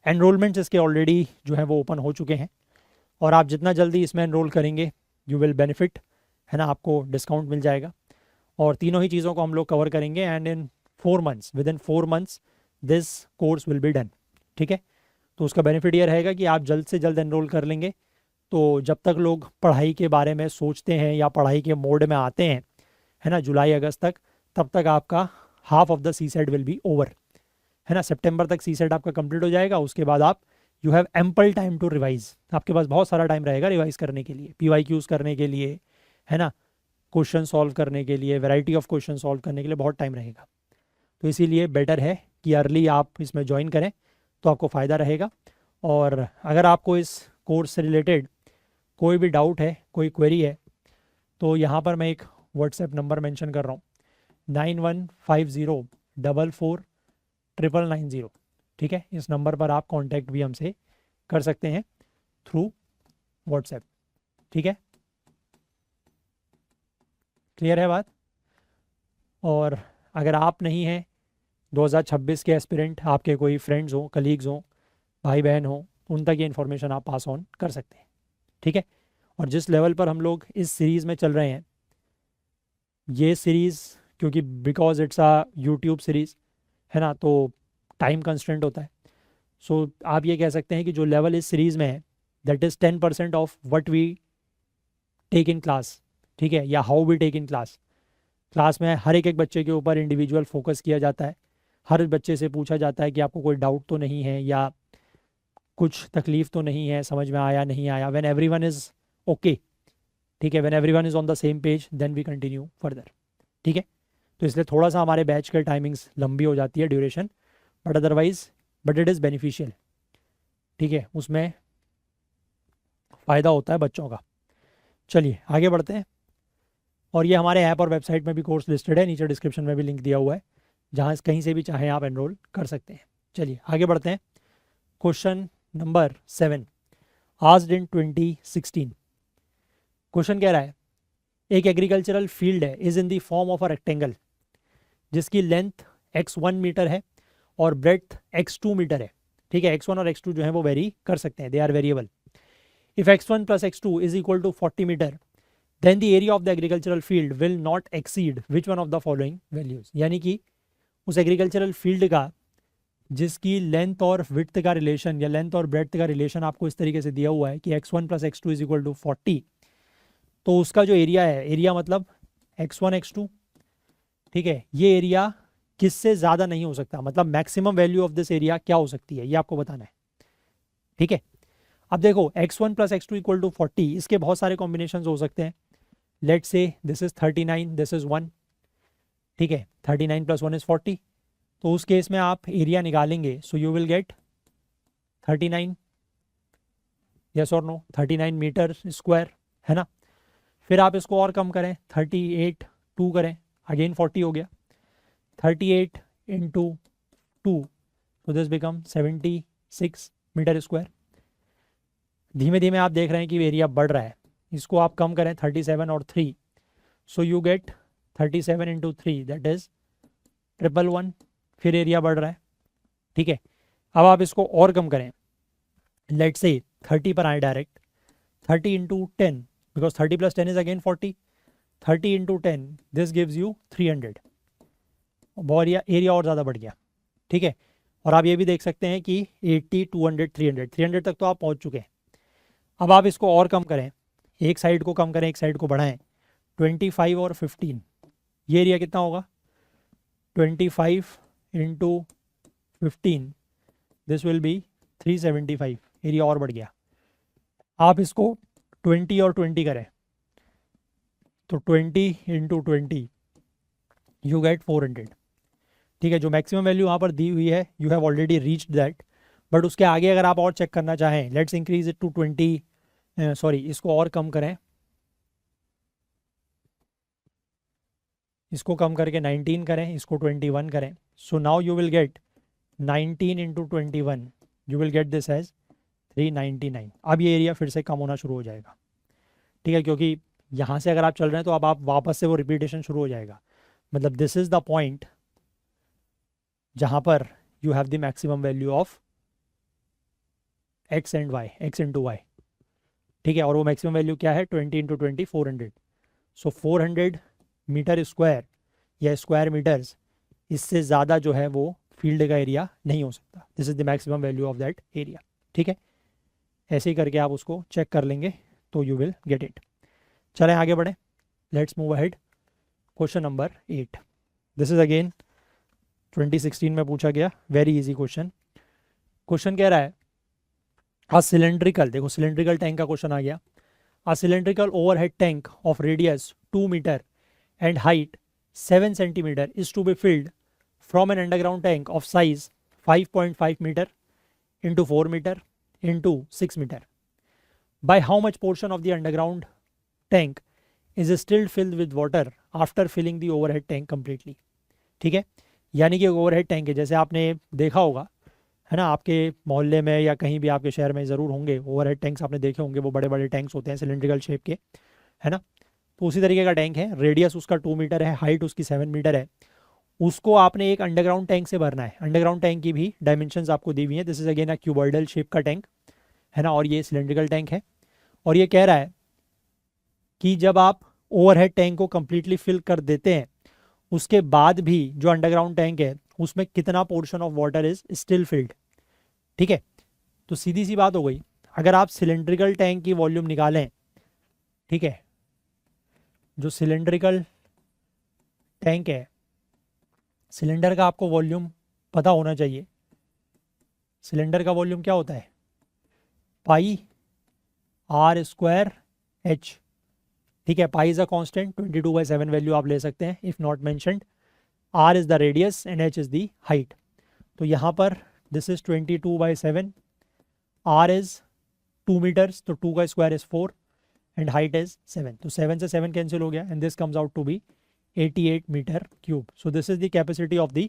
एनरोलमेंट्स इसके ऑलरेडी जो है वो ओपन हो चुके हैं, और आप जितना जल्दी इसमें एनरोल करेंगे यू विल बेनिफिट, है ना, आपको डिस्काउंट मिल जाएगा। और तीनों ही चीज़ों को हम लोग कवर करेंगे, and in 4 months, with in 4 months this course will be done, ठीक है। तो उसका बेनिफिट ये रहेगा कि आप जल्द से जल्द एनरोल कर लेंगे, तो जब तक लोग पढ़ाई के बारे में सोचते हैं या पढ़ाई के मोड में आते हैं, है ना, जुलाई अगस्त तक, तब तक आपका half of the CSAT will be over, है ना। सितंबर तक सीसेट आपका कंप्लीट हो जाएगा, उसके बाद आप you have ample time to revise, आपके पास बहुत सारा टाइम रहेगा रिवाइज करने के लिए, PYQs करने के लिए, है ना, क्वेश्चन सॉल्व करने के लिए, वैरायटी ऑफ क्वेश्चन सॉल्व करने के लिए बहुत टाइम रहेगा। तो इसीलिए बेटर है कि अर्ली आप इसमें ज्वाइन करें, तो आपको फ़ायदा रहेगा। और अगर आपको इस कोर्स से रिलेटेड कोई भी डाउट है, कोई क्वेरी है, तो यहाँ पर मैं एक व्हाट्सएप नंबर मेंशन कर रहा हूँ, 9150449990, ठीक है। इस नंबर पर आप कांटेक्ट भी हमसे कर सकते हैं थ्रू व्हाट्सएप, ठीक है। क्लियर है बात। और अगर आप नहीं हैं 2026 के एस्पिरेंट, आपके कोई फ्रेंड्स हों, कलीग्स हों, भाई बहन हों, उन तक ये इन्फॉर्मेशन आप पास ऑन कर सकते हैं, ठीक है। और जिस लेवल पर हम लोग इस सीरीज़ में चल रहे हैं, ये सीरीज़ क्योंकि because it's a YouTube series, है ना, तो टाइम कंस्ट्रेंट होता है। सो आप ये कह सकते हैं कि जो लेवल इस सीरीज़ में है that is 10% of what we take in class, ठीक है, या how we take in class. Class में हर एक बच्चे के ऊपर इंडिविजुअल फोकस किया जाता है, हर बच्चे से पूछा जाता है कि आपको कोई डाउट तो नहीं है या कुछ तकलीफ तो नहीं है, समझ में आया नहीं आया। व्हेन एवरीवन इज़ ओके, ठीक है, when everyone is on the same page then we continue further, ठीक है। तो इसलिए थोड़ा सा हमारे बैच के टाइमिंग्स लंबी हो जाती है duration, but otherwise but it is beneficial. ठीक है, उसमें फ़ायदा होता है बच्चों का। चलिए आगे बढ़ते हैं। और ये हमारे ऐप और वेबसाइट में भी कोर्स लिस्टेड है, नीचे डिस्क्रिप्शन में भी लिंक दिया हुआ है, जहाँ कहीं से भी चाहें आप एनरोल कर सकते हैं। चलिए आगे बढ़ते हैं। Question number 7 asked in 2016। Question कह रहा है एक एग्रीकल्चरल फील्ड है is in the form of a rectangle जिसकी लेंथ x1 मीटर है और ब्रेड्थ x2 मीटर है। ठीक है, x1 और x2 जो है वो वेरी कर सकते हैं, they are variable. If x1 plus x2 is equal to 40 metre then the area of the agricultural field will not exceed which one of the following values. यानी कि उस एग्रीकल्चरल फील्ड का जिसकी लेंथ और width का relation या length और breadth का रिलेशन आपको इस तरीके से दिया हुआ है कि x1 plus x2 is equal to 40, तो उसका जो एरिया है, एरिया मतलब x1 x2, ठीक है, ये एरिया किससे ज़्यादा नहीं हो सकता, मतलब maximum value of this area क्या हो सकती है, ये आपको बताना है। ठीक है, अब देखो x1 plus x2 equal to 40, इसके बहुत सारे कॉम्बिनेशन हो सकते हैं। Let's say this is 39, this is 1। ठीक है, 39 प्लस 1 इज 40, तो उस केस में आप एरिया निकालेंगे, सो यू विल गेट 39, यस और नो, 39 मीटर स्क्वायर, है ना। फिर आप इसको और कम करें, 38 2 करें, अगेन 40 हो गया, 38 इंटू 2, तो दिस बिकम 76 मीटर स्क्वायर। धीमे धीमे आप देख रहे हैं कि एरिया बढ़ रहा है, इसको आप कम करें 37 और 3, सो you gate 37 into 3 that is 111, फिर एरिया बढ़ रहा है। ठीक है, अब आप इसको और कम करें, लेट्स से 30 पर आए direct, 30 into 10 because 30 plus 10 is again 40, 30 into 10 this gives you 300, बहुत एरिया और ज़्यादा बढ़ गया। ठीक है, और आप ये भी देख सकते हैं कि 80 200 300 तक तो आप पहुंच चुके हैं। अब आप इसको और कम करें, एक साइड को कम करें, एक साइड को बढ़ाएं, 25 और 15, ये एरिया कितना होगा, 25 into 15 this will B 375, area और बढ़ गया। आप इसको 20 और 20 करें, तो 20 इंटू 20 यू गेट 400। ठीक है, जो मैक्सिमम वैल्यू वहाँ पर दी हुई है you have already reached that, but उसके आगे अगर आप और चेक करना चाहें, let's increase it to 20, sorry इसको और कम करें, इसको कम करके 19 करें, इसको 21 करें, so now you will get 19 into 21, you will get this as 399। अब ये एरिया फिर से कम होना शुरू हो जाएगा। ठीक है, क्योंकि यहाँ से अगर आप चल रहे हैं तो अब आप वापस से वो रिपीटेशन शुरू हो जाएगा, मतलब दिस इज द पॉइंट जहाँ पर you have the maximum value of x and y, x into y. ठीक है, और वो मैक्सिमम वैल्यू क्या है, 20 इंटू 20 400, सो 400 मीटर स्क्वायर या स्क्वायर मीटर्स, इससे ज़्यादा जो है वो फील्ड का एरिया नहीं हो सकता। This is the maximum value of that area. ठीक है, ऐसे ही करके आप उसको चेक कर लेंगे तो यू विल गेट इट। चलें आगे बढ़ें, let's move ahead. Question number 8, this is again 2016 में पूछा गया, वेरी इजी क्वेश्चन। क्वेश्चन कह रहा है अ सिलेंड्रिकल, देखो सिलेंड्रिकल टैंक का क्वेश्चन आ गया, a cylindrical overhead tank of radius 2 metre and height 7 centimeter is to be filled from an underground tank of size 5.5 meter into 4 meter into 6 meter. By how much portion of the underground tank is still filled with water after filling the overhead tank completely? ठीक है, यानी कि overhead tank है, जैसे आपने देखा होगा, है ना, आपके मोहल्ले में या कहीं भी आपके शहर में ज़रूर होंगे ओवरहेड टैंक्स, आपने देखे होंगे, वो बड़े बड़े टैंक्स होते हैं सिलेंड्रिकल शेप के, है ना। तो उसी तरीके का टैंक है, रेडियस उसका 2 मीटर है, हाइट उसकी 7 मीटर है, उसको आपने एक अंडरग्राउंड टैंक से भरना है। अंडरग्राउंड टैंक की भी डायमेंशंस आपको दी हुई हैं, this is again a cuboidal shape का टैंक, है ना, और ये सिलेंड्रिकल टैंक है। और ये कह रहा है कि जब आप ओवरहेड टैंक को कंप्लीटली फिल कर देते हैं उसके बाद भी जो अंडरग्राउंड टैंक है उसमें कितना portion of water is still field. ठीक है, तो सीधी सी बात हो गई, अगर आप सिलेंड्रिकल टैंक की वॉल्यूम निकालें, ठीक है, जो सिलेंड्रिकल टैंक है, सिलेंडर का आपको वॉल्यूम पता होना चाहिए। सिलेंडर का वॉल्यूम क्या होता है, पाई आर स्क्वायर एच। ठीक है, pi is a constant, 22/7 value आप ले सकते हैं if not mentioned, r is the radius and h is the height. तो यहाँ पर this is 22/7, r is 2 metres, तो 2 का square is 4 and height is 7, तो 7 से 7 कैंसिल हो गया and this comes out to be 88 metre cube. So this is the capacity of the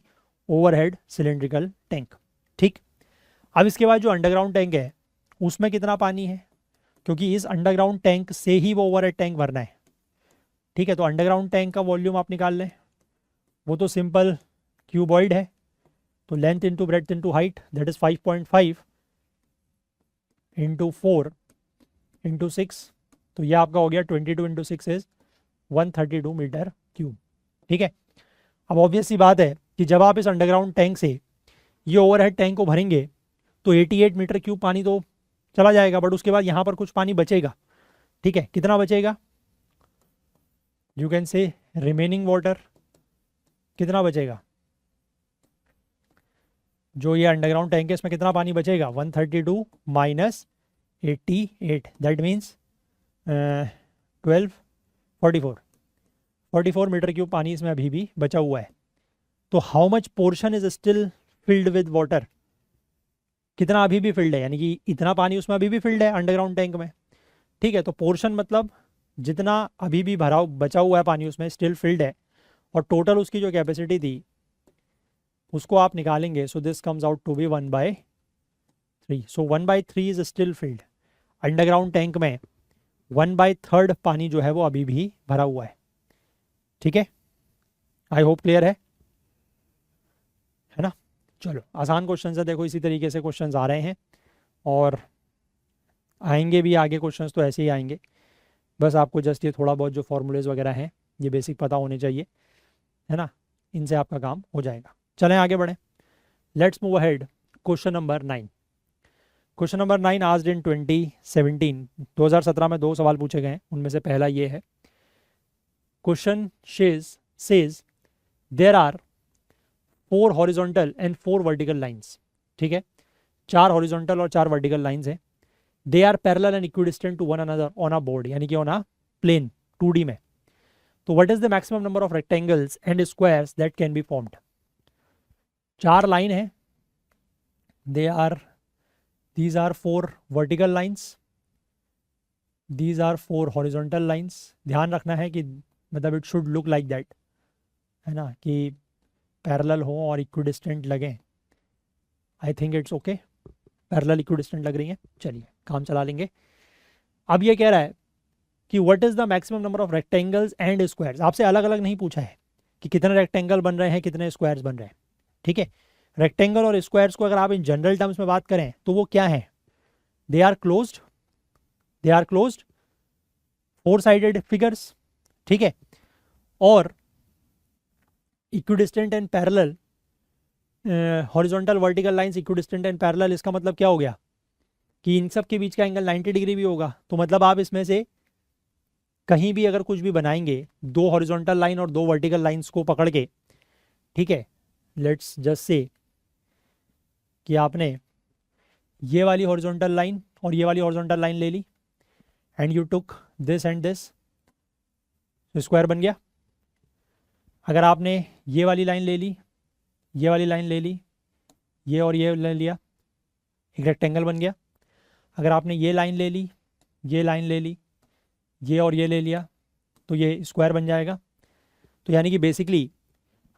overhead cylindrical tank. ठीक, अब इसके बाद जो अंडरग्राउंड टैंक है उसमें कितना पानी है, क्योंकि इस अंडरग्राउंड टैंक से ही वो ओवरहेड टैंक भरना है। ठीक है, तो अंडरग्राउंड टैंक का वॉल्यूम आप निकाल लें, वो तो सिंपल क्यूबॉइड है, तो length into breadth into height that is 5.5 into 4 into 6, तो ये आपका हो गया 22 इंटू 6 इज 132 मीटर क्यूब। ठीक है, अब ऑब्वियस सी बात है कि जब आप इस अंडरग्राउंड टैंक से ये ओवरहेड टैंक को भरेंगे तो 88 मीटर क्यूब पानी तो चला जाएगा, बट उसके बाद यहाँ पर कुछ पानी बचेगा। ठीक है, कितना बचेगा, यू कैन से रिमेनिंग वाटर, कितना बचेगा, जो ये अंडरग्राउंड टैंक है इसमें कितना पानी बचेगा, 132 minus 88 that means 44 metre cube पानी इसमें अभी भी बचा हुआ है। तो how much portion is still filled with water, कितना अभी भी फिल्ड है, यानी कि इतना पानी उसमें अभी भी फिल्ड है अंडरग्राउंड टैंक में। ठीक है, तो पोर्शन मतलब जितना अभी भी भरा बचा हुआ है पानी उसमें स्टिल फिल्ड है, और टोटल उसकी जो कैपेसिटी थी उसको आप निकालेंगे, so this comes out to be 1/3। So 1/3 is still filled. Underground tank में 1/3 पानी जो है वो अभी भी भरा हुआ है। ठीक है, आई होप क्लियर है ना। चलो, आसान क्वेश्चन है, देखो इसी तरीके से क्वेश्चंस आ रहे हैं और आएंगे भी आगे, क्वेश्चंस तो ऐसे ही आएंगे। बस आपको जस्ट ये थोड़ा बहुत जो फॉर्मूलेज वगैरह हैं ये बेसिक पता होने चाहिए, है ना, इनसे आपका काम हो जाएगा। चलें आगे बढ़ें, let's move ahead. Question number 9। Question number 9 asked in 2017 में 2 सवाल पूछे गए हैं, उनमें से पहला ये है। Question says there are 4 horizontal and 4 vertical lines. ठीक है, 4 हॉरिजॉन्टल और 4 वर्टिकल लाइन्स हैं। They are parallel and equidistant to one another on a board, यानी कि ऑन अ प्लेन 2D में। तो what is the maximum number of rectangles and squares that can be formed. 4 line है, these are 4 vertical lines, these are 4 horizontal lines। ध्यान रखना है कि मतलब it should look like that, है ना, कि पैरेलल हो और इक्विडिस्टेंट लगें। I think it's okay, parallel equidistant लग रही हैं। चलिए काम चला लेंगे। अब ये कह रहा है कि what is the maximum number of rectangles and squares. आपसे अलग अलग नहीं पूछा है कि कितने रेक्टेंगल बन रहे हैं, कितने स्क्वायर्स बन रहे हैं। ठीक है, रेक्टेंगल और स्क्वायर्स को अगर आप इन जनरल टर्म्स में बात करें तो वो क्या है, they are closed 4 sided figures. ठीक है, और equidistant and parallel, horizontal vertical lines equidistant and parallel, इसका मतलब क्या हो गया कि इन सब के बीच का एंगल 90 डिग्री भी होगा। तो मतलब आप इसमें से कहीं भी अगर कुछ भी बनाएंगे, 2 हॉरिजॉन्टल लाइन और 2 वर्टिकल लाइंस को पकड़ के, ठीक है, लेट्स जस्ट से कि आपने ये वाली हॉरिजॉन्टल लाइन और ये वाली हॉरिजॉन्टल लाइन ले ली and you took this and this, square बन गया। अगर आपने ये वाली लाइन ले ली, ये वाली लाइन ले ली, ये और ये ले लिया, एक रेक्टेंगल बन गया। अगर आपने ये लाइन ले ली, ये लाइन ले ली, ये और ये ले लिया, तो ये स्क्वायर बन जाएगा। तो यानी कि बेसिकली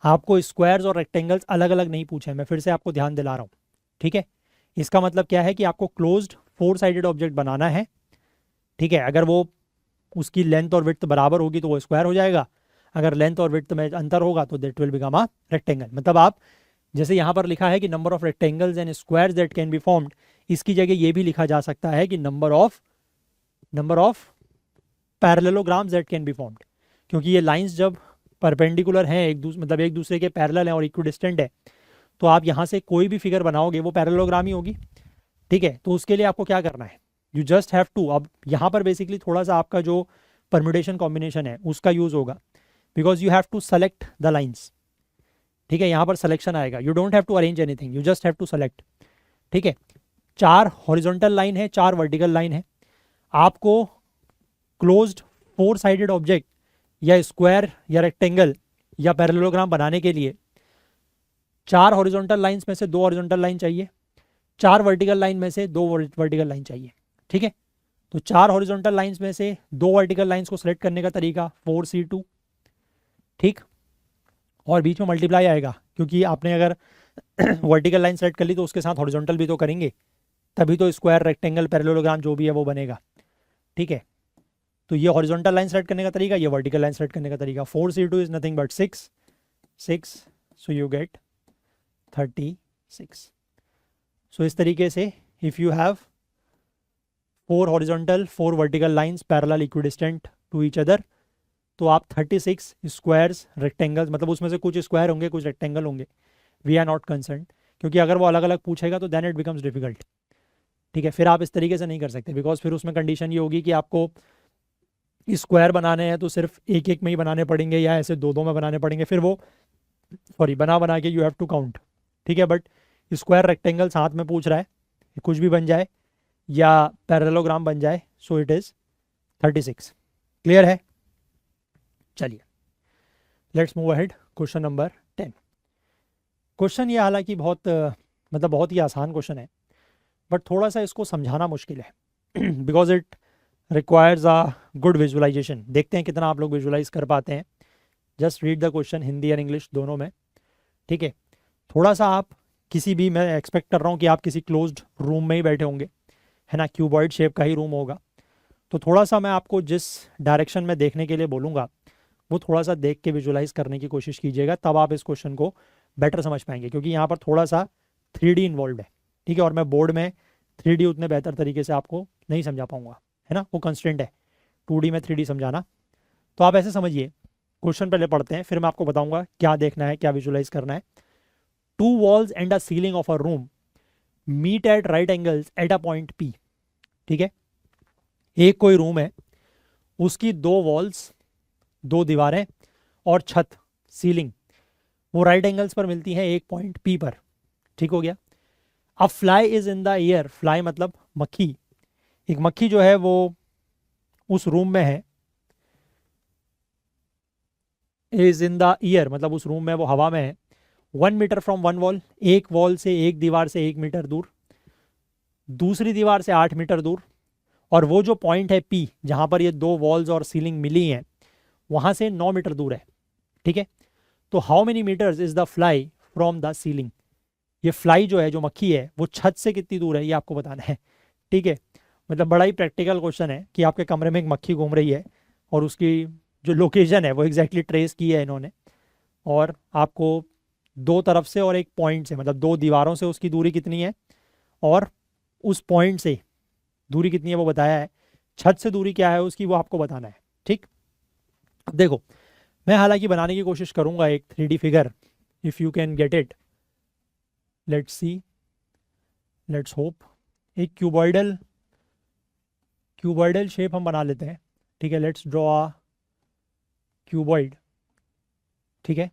आपको स्क्वायर्स और रेक्टेंगल्स अलग अलग नहीं पूछे, मैं फिर से आपको ध्यान दिला रहा हूँ। ठीक है, इसका मतलब क्या है कि आपको क्लोज्ड 4 साइडेड ऑब्जेक्ट बनाना है। ठीक है, अगर वो उसकी लेंथ और विड्थ बराबर होगी तो वो स्क्वायर हो जाएगा, अगर लेंथ और विड्थ में अंतर होगा तो that will become a rectangle. मतलब आप जैसे यहाँ पर लिखा है कि number of rectangles and squares that can be formed, इसकी जगह ये भी लिखा जा सकता है कि number of parallelograms that can be formed, क्योंकि ये लाइंस जब परपेंडिकुलर हैं एक दूसरे के पैरेलल हैं और इक्विडिस्टेंट है, तो आप यहाँ से कोई भी फिगर बनाओगे वो पैरेललोग्राम ही होगी। ठीक है, तो उसके लिए आपको क्या करना है, यू जस्ट हैव टू, अब यहाँ पर बेसिकली थोड़ा सा आपका जो परम्यूटेशन कॉम्बिनेशन है उसका यूज होगा, because you have to select the lines. ठीक है, यहाँ पर सिलेक्शन आएगा, you don't have to arrange anything, you just have to select. ठीक है, 4 हॉरिजॉन्टल लाइन है, 4 वर्टिकल लाइन है। आपको क्लोज्ड 4 साइडेड ऑब्जेक्ट या स्क्वायर या रेक्टेंगल या पैरेललोग्राम बनाने के लिए 4 हॉरिजॉन्टल लाइंस में से 2 हॉरिजॉन्टल लाइन चाहिए, 4 वर्टिकल लाइन में से 2 वर्टिकल लाइन चाहिए। ठीक है, तो 4 हॉरिजॉन्टल लाइंस में से 2 वर्टिकल लाइंस को सिलेक्ट करने का तरीका 4C2, ठीक, और बीच में मल्टीप्लाई आएगा क्योंकि आपने अगर वर्टिकल लाइन सेलेक्ट कर ली तो उसके साथ हॉरिजॉन्टल भी तो करेंगे, तभी तो स्क्वायर, रेक्टेंगल, पैरेललोग्राम जो भी है वो बनेगा। ठीक है, तो ये हॉरिजॉन्टल लाइन सेलेक्ट करने का तरीका, ये वर्टिकल लाइन सेलेक्ट करने का तरीका। 4C2 is nothing but 6, so you get 36। So इस तरीके से if you have 4 horizontal 4 vertical lines parallel equidistant to each other, तो आप 36 स्क्वायर्स, रेक्टेंगल्स, मतलब उसमें से कुछ स्क्वायर होंगे कुछ रेक्टेंगल होंगे, वी आर नॉट कंसर्न, क्योंकि अगर वो अलग अलग पूछेगा तो देन इट बिकम्स डिफिकल्ट। ठीक है, फिर आप इस तरीके से नहीं कर सकते, बिकॉज फिर उसमें कंडीशन ये होगी कि आपको स्क्वायर बनाने हैं तो सिर्फ एक एक में ही बनाने पड़ेंगे या ऐसे दो दो में बनाने पड़ेंगे, फिर वो बना बना के यू हैव टू काउंट। ठीक है, बट स्क्वायर रेक्टेंगल साथ में पूछ रहा है, कुछ भी बन जाए या पैरेललोग्राम बन जाए, सो इट इज़ 36। क्लियर है? चलिए let's move ahead. Question number 10। Question ये हालांकि बहुत मतलब बहुत ही आसान क्वेश्चन है, बट थोड़ा सा इसको समझाना मुश्किल है because it requires a good visualisation. देखते हैं कितना आप लोग विजुअलाइज कर पाते हैं। Just read the question, Hindi और इंग्लिश दोनों में। ठीक है, थोड़ा सा आप किसी भी, मैं एक्सपेक्ट कर रहा हूँ कि आप किसी क्लोज्ड रूम में ही बैठे होंगे, है ना, क्यूबॉइड शेप का ही रूम होगा, तो थोड़ा सा मैं आपको जिस डायरेक्शन में देखने के लिए बोलूँगा वो थोड़ा सा देख के विजुअलाइज करने की कोशिश कीजिएगा, तब आप इस क्वेश्चन को बेटर समझ पाएंगे, क्योंकि यहाँ पर थोड़ा सा 3D इन्वॉल्व है। ठीक है, और मैं बोर्ड में 3D उतने बेहतर तरीके से आपको नहीं समझा पाऊंगा, है ना, वो कंस्टेंट है 2D में 3D समझाना। तो आप ऐसे समझिए, क्वेश्चन पहले पढ़ते हैं, फिर मैं आपको बताऊंगा क्या देखना है, क्या विजुअलाइज करना है। 2 walls and a ceiling of a room meet at right angles at a point P। ठीक है, एक कोई रूम है, उसकी 2 वॉल्स, 2 दीवारें और छत, सीलिंग, वो राइट एंगल्स पर मिलती हैं एक पॉइंट P पर। ठीक हो गया। अब fly is in the air, fly मतलब मक्खी, एक मक्खी जो है वो उस रूम में है, इज इन द ईयर मतलब उस रूम में वो हवा में है, 1 मीटर फ्रॉम वन वॉल, एक वॉल से, एक दीवार से 1 मीटर दूर, दूसरी दीवार से 8 मीटर दूर, और वो जो पॉइंट है P जहां पर ये 2 वॉल्स और सीलिंग मिली हैं वहां से 9 मीटर दूर है। ठीक है, तो how many metres is the fly from the ceiling, ये फ्लाई जो है, जो मक्खी है, वो छत से कितनी दूर है ये आपको बताना है। ठीक है, मतलब बड़ा ही प्रैक्टिकल क्वेश्चन है कि आपके कमरे में एक मक्खी घूम रही है और उसकी जो लोकेशन है वो एग्जैक्टली ट्रेस की है इन्होंने, और आपको 2 तरफ से और एक पॉइंट से, मतलब 2 दीवारों से उसकी दूरी कितनी है और उस पॉइंट से दूरी कितनी है वो बताया है, छत से दूरी क्या है उसकी वो आपको बताना है। ठीक, अब देखो, मैं हालांकि बनाने की कोशिश करूंगा एक 3D figure, if you can get it, let's see, let's hope. एक क्यूबॉइडल शेप हम बना लेते हैं। ठीक है, लेट्स ड्रॉ अ क्यूबॉइड। ठीक है,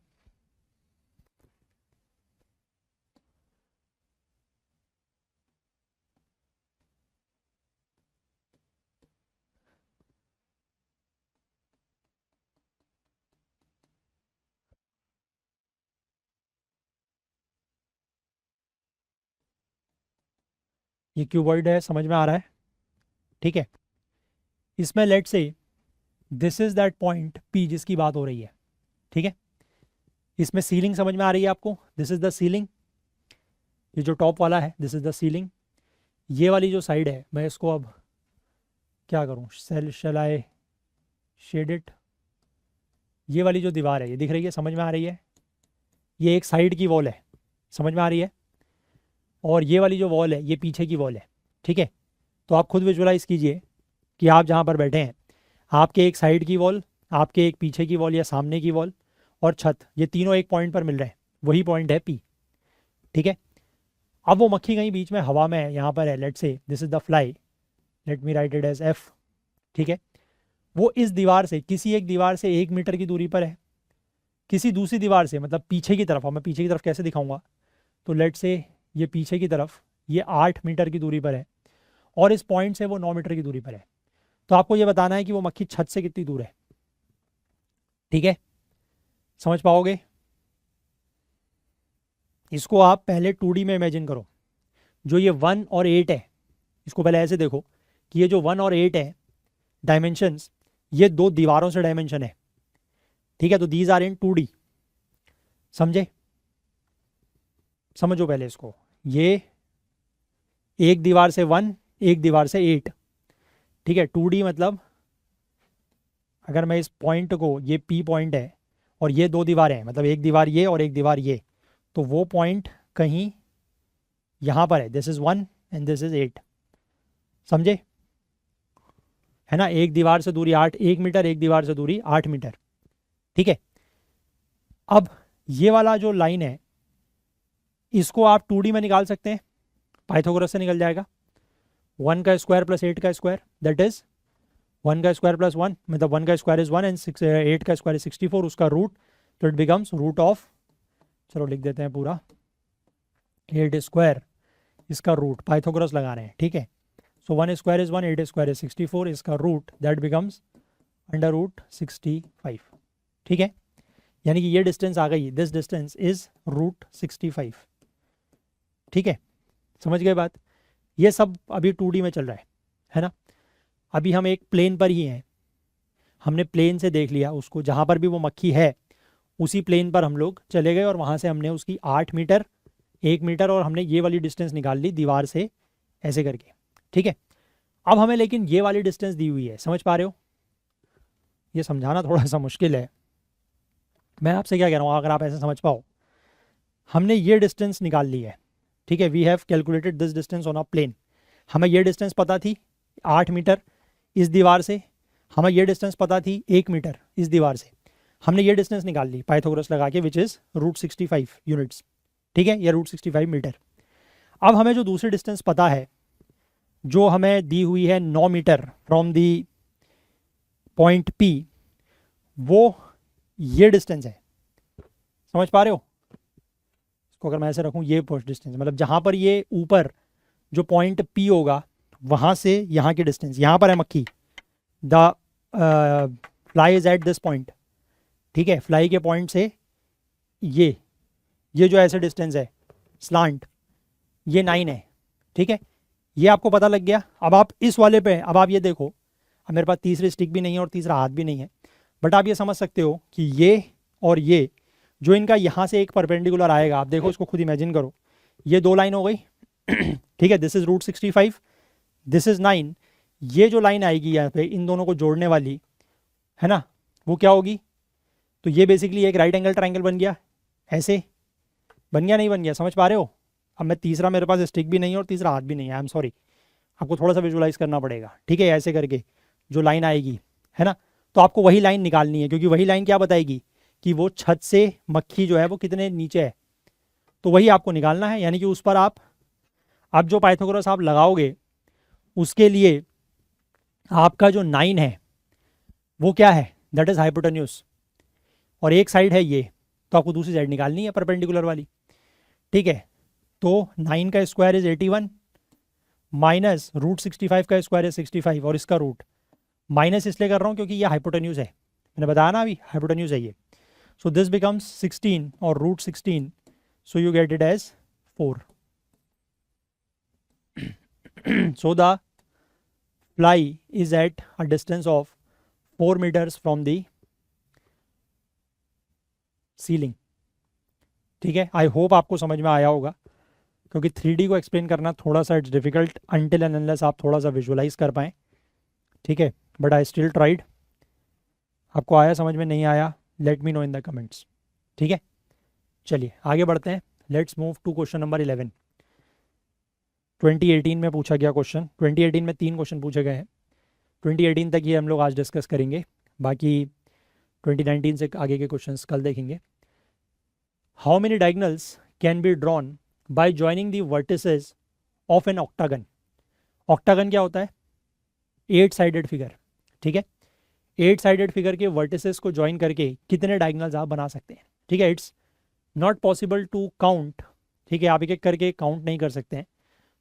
ये क्यूबॉइड है, समझ में आ रहा है? ठीक है, इसमें let's say this is that point P जिसकी बात हो रही है। ठीक है, इसमें सीलिंग समझ में आ रही है आपको, दिस इज द सीलिंग, ये जो टॉप वाला है दिस इज द सीलिंग। ये वाली जो साइड है, मैं इसको अब क्या करूँ, शैल आई शेड इट, ये वाली जो दीवार है ये दिख रही है, समझ में आ रही है, ये एक साइड की वॉल है, समझ में आ रही है, और ये वाली जो वॉल है ये पीछे की वॉल है। ठीक है, तो आप खुद विजुअलाइज कीजिए कि आप जहाँ पर बैठे हैं, आपके एक साइड की वॉल, आपके एक पीछे की वॉल या सामने की वॉल और छत, ये तीनों एक पॉइंट पर मिल रहे हैं, वही पॉइंट है P। ठीक है, अब वो मक्खी कहीं बीच में हवा में है, यहाँ पर है, let say this is the fly, let me write it as F। ठीक है, वो इस दीवार से, किसी एक दीवार से 1 मीटर की दूरी पर है, किसी दूसरी दीवार से, मतलब पीछे की तरफ, अब मैं पीछे की तरफ कैसे दिखाऊंगा, तो लेट से ये पीछे की तरफ ये 8 मीटर की दूरी पर है, और इस पॉइंट से वो 9 मीटर की दूरी पर है। तो आपको ये बताना है कि वो मक्खी छत से कितनी दूर है। ठीक है, समझ पाओगे? इसको आप पहले 2D में इमेजिन करो। जो ये 1 और 8 है, इसको पहले ऐसे देखो कि ये जो 1 और 8 है डायमेंशंस, ये दो दीवारों से डायमेंशन है, ठीक है? तो दीज आर इन 2D। समझे? समझो पहले इसको। ये एक दीवार से 1, एक दीवार से 8, ठीक है? 2D मतलब अगर मैं इस पॉइंट को, ये P पॉइंट है और ये दो दीवारें हैं, मतलब एक दीवार ये और एक दीवार ये, तो वो पॉइंट कहीं यहाँ पर है। This is 1 and this is 8। समझे? है ना? एक दीवार से दूरी 1 मीटर, एक दीवार से दूरी 8 मीटर, ठीक है? अब ये वाला जो लाइन है, इसको आप 2D में निकाल सकते हैं, पाइथागोरस से निकल जाएगा। 1 का स्क्वायर प्लस 8 का स्क्वायर, दैट इज 1 का स्क्वायर प्लस 1, मतलब 1 का स्क्वायर इज 1 एंड 8 का स्क्वायर इज 64, उसका रूट, तो इट बिकम्स रूट ऑफ, चलो लिख देते हैं पूरा, 8 स्क्वायर, इसका रूट, पाइथागोरस लगा रहे हैं, ठीक है? So 1 square is 1, 8 square is 64, इसका root that becomes under root 65, ठीक है? यानी कि ये डिस्टेंस आ गई, दिस डिस्टेंस इज रूट 65, ठीक है? समझ गए बात? ये सब अभी 2D में चल रहा है ना? अभी हम एक प्लेन पर ही हैं, हमने प्लेन से देख लिया उसको, जहाँ पर भी वो मक्खी है उसी प्लेन पर हम लोग चले गए और वहाँ से हमने उसकी 8 मीटर, 1 मीटर और हमने ये वाली डिस्टेंस निकाल ली दीवार से ऐसे करके, ठीक है? अब हमें लेकिन ये वाली डिस्टेंस दी हुई है, समझ पा रहे हो? ये समझाना थोड़ा सा मुश्किल है, मैं आपसे क्या कह रहा हूँ, अगर आप ऐसे समझ पाओ। हमने ये डिस्टेंस निकाल ली है, ठीक है? We have calculated this distance on a plane. हमें ये डिस्टेंस पता थी 8 मीटर इस दीवार से, हमें ये डिस्टेंस पता थी 1 मीटर इस दीवार से, हमने ये डिस्टेंस निकाल ली पाइथागोरस लगा के, विच इज़ रूट 65 यूनिट्स, ठीक है? या रूट 65 मीटर। अब हमें जो दूसरी डिस्टेंस पता है, जो हमें दी हुई है 9 metre from the point P, वो ये डिस्टेंस है, समझ पा रहे हो? इसको अगर मैं ऐसे रखूँ, ये डिस्टेंस मतलब जहाँ पर ये ऊपर जो पॉइंट P होगा वहाँ से यहाँ की डिस्टेंस, यहाँ पर है मक्खी, the fly is at this point, ठीक है? फ्लाई के पॉइंट से ये जो ऐसे डिस्टेंस है स्लांट, ये 9 है, ठीक है? ये आपको पता लग गया। अब आप इस वाले पे, अब आप ये देखो, अब मेरे पास तीसरी स्टिक भी नहीं है और तीसरा हाथ भी नहीं है, बट आप ये समझ सकते हो कि ये और ये जो इनका यहाँ से एक परपेंडिकुलर आएगा, आप देखो, इसको खुद इमेजिन करो, ये दो लाइन हो गई ठीक है? This is root 65, this is 9, ये जो लाइन आएगी यहाँ पे इन दोनों को जोड़ने वाली, है ना, वो क्या होगी? तो ये बेसिकली एक राइट एंगल ट्राइंगल बन गया, ऐसे बन गया, नहीं बन गया? समझ पा रहे हो? अब मैं तीसरा, मेरे पास स्टिक भी नहीं है और तीसरा हाथ भी नहीं है, आई एम सॉरी, आपको थोड़ा सा विजुलाइज करना पड़ेगा, ठीक है? ऐसे करके जो लाइन आएगी, है ना, तो आपको वही लाइन निकालनी है, क्योंकि वही लाइन क्या बताएगी कि वो छत से मक्खी जो है वो कितने नीचे है, तो वही आपको निकालना है। यानी कि उस पर आप अब जो पाइथागोरस आप लगाओगे उसके लिए आपका जो 9 है वो क्या है? दैट इज हाइपोटेन्यूज, और एक साइड है ये, तो आपको दूसरी साइड निकालनी है परपेंडिकुलर वाली, ठीक है? तो 9 का स्क्वायर इज 81 माइनस रूट 65 का स्क्वायर इज 65, और इसका रूट माइनस इसलिए कर रहा हूँ क्योंकि ये हाइपोटेन्यूज है, मैंने बताया ना अभी, हाइपोटेन्यूज है ये। सो दिस बिकम्स 16 और root 16, so you get it as 4। So the fly is at a distance of 4 meters from the ceiling, ठीक है? आई होप आपको समझ में आया होगा, क्योंकि 3D को एक्सप्लेन करना थोड़ा सा it's difficult until and unless आप थोड़ा सा विजुअलाइज कर पाएँ, ठीक है? But I still tried. आपको आया समझ में, नहीं आया, let me know in the comments, ठीक है? चलिए आगे बढ़ते हैं, let's move to question number 11। 2018 में पूछा गया क्वेश्चन, 2018 में 3 क्वेश्चन पूछे गए हैं, 2018 तक ये हम लोग आज डिस्कस करेंगे, बाकी 2019 से आगे के क्वेश्चंस कल देखेंगे। How many diagonals can be drawn by joining the vertices of an octagon? Octagon क्या होता है? 8 साइडेड फिगर, ठीक है? 8 साइडेड फिगर के वर्टिसेस को ज्वाइन करके कितने डायगोनल्स आप बना सकते हैं, ठीक है? It's not possible to count, ठीक है? आप एक एक करके काउंट नहीं कर सकते हैं,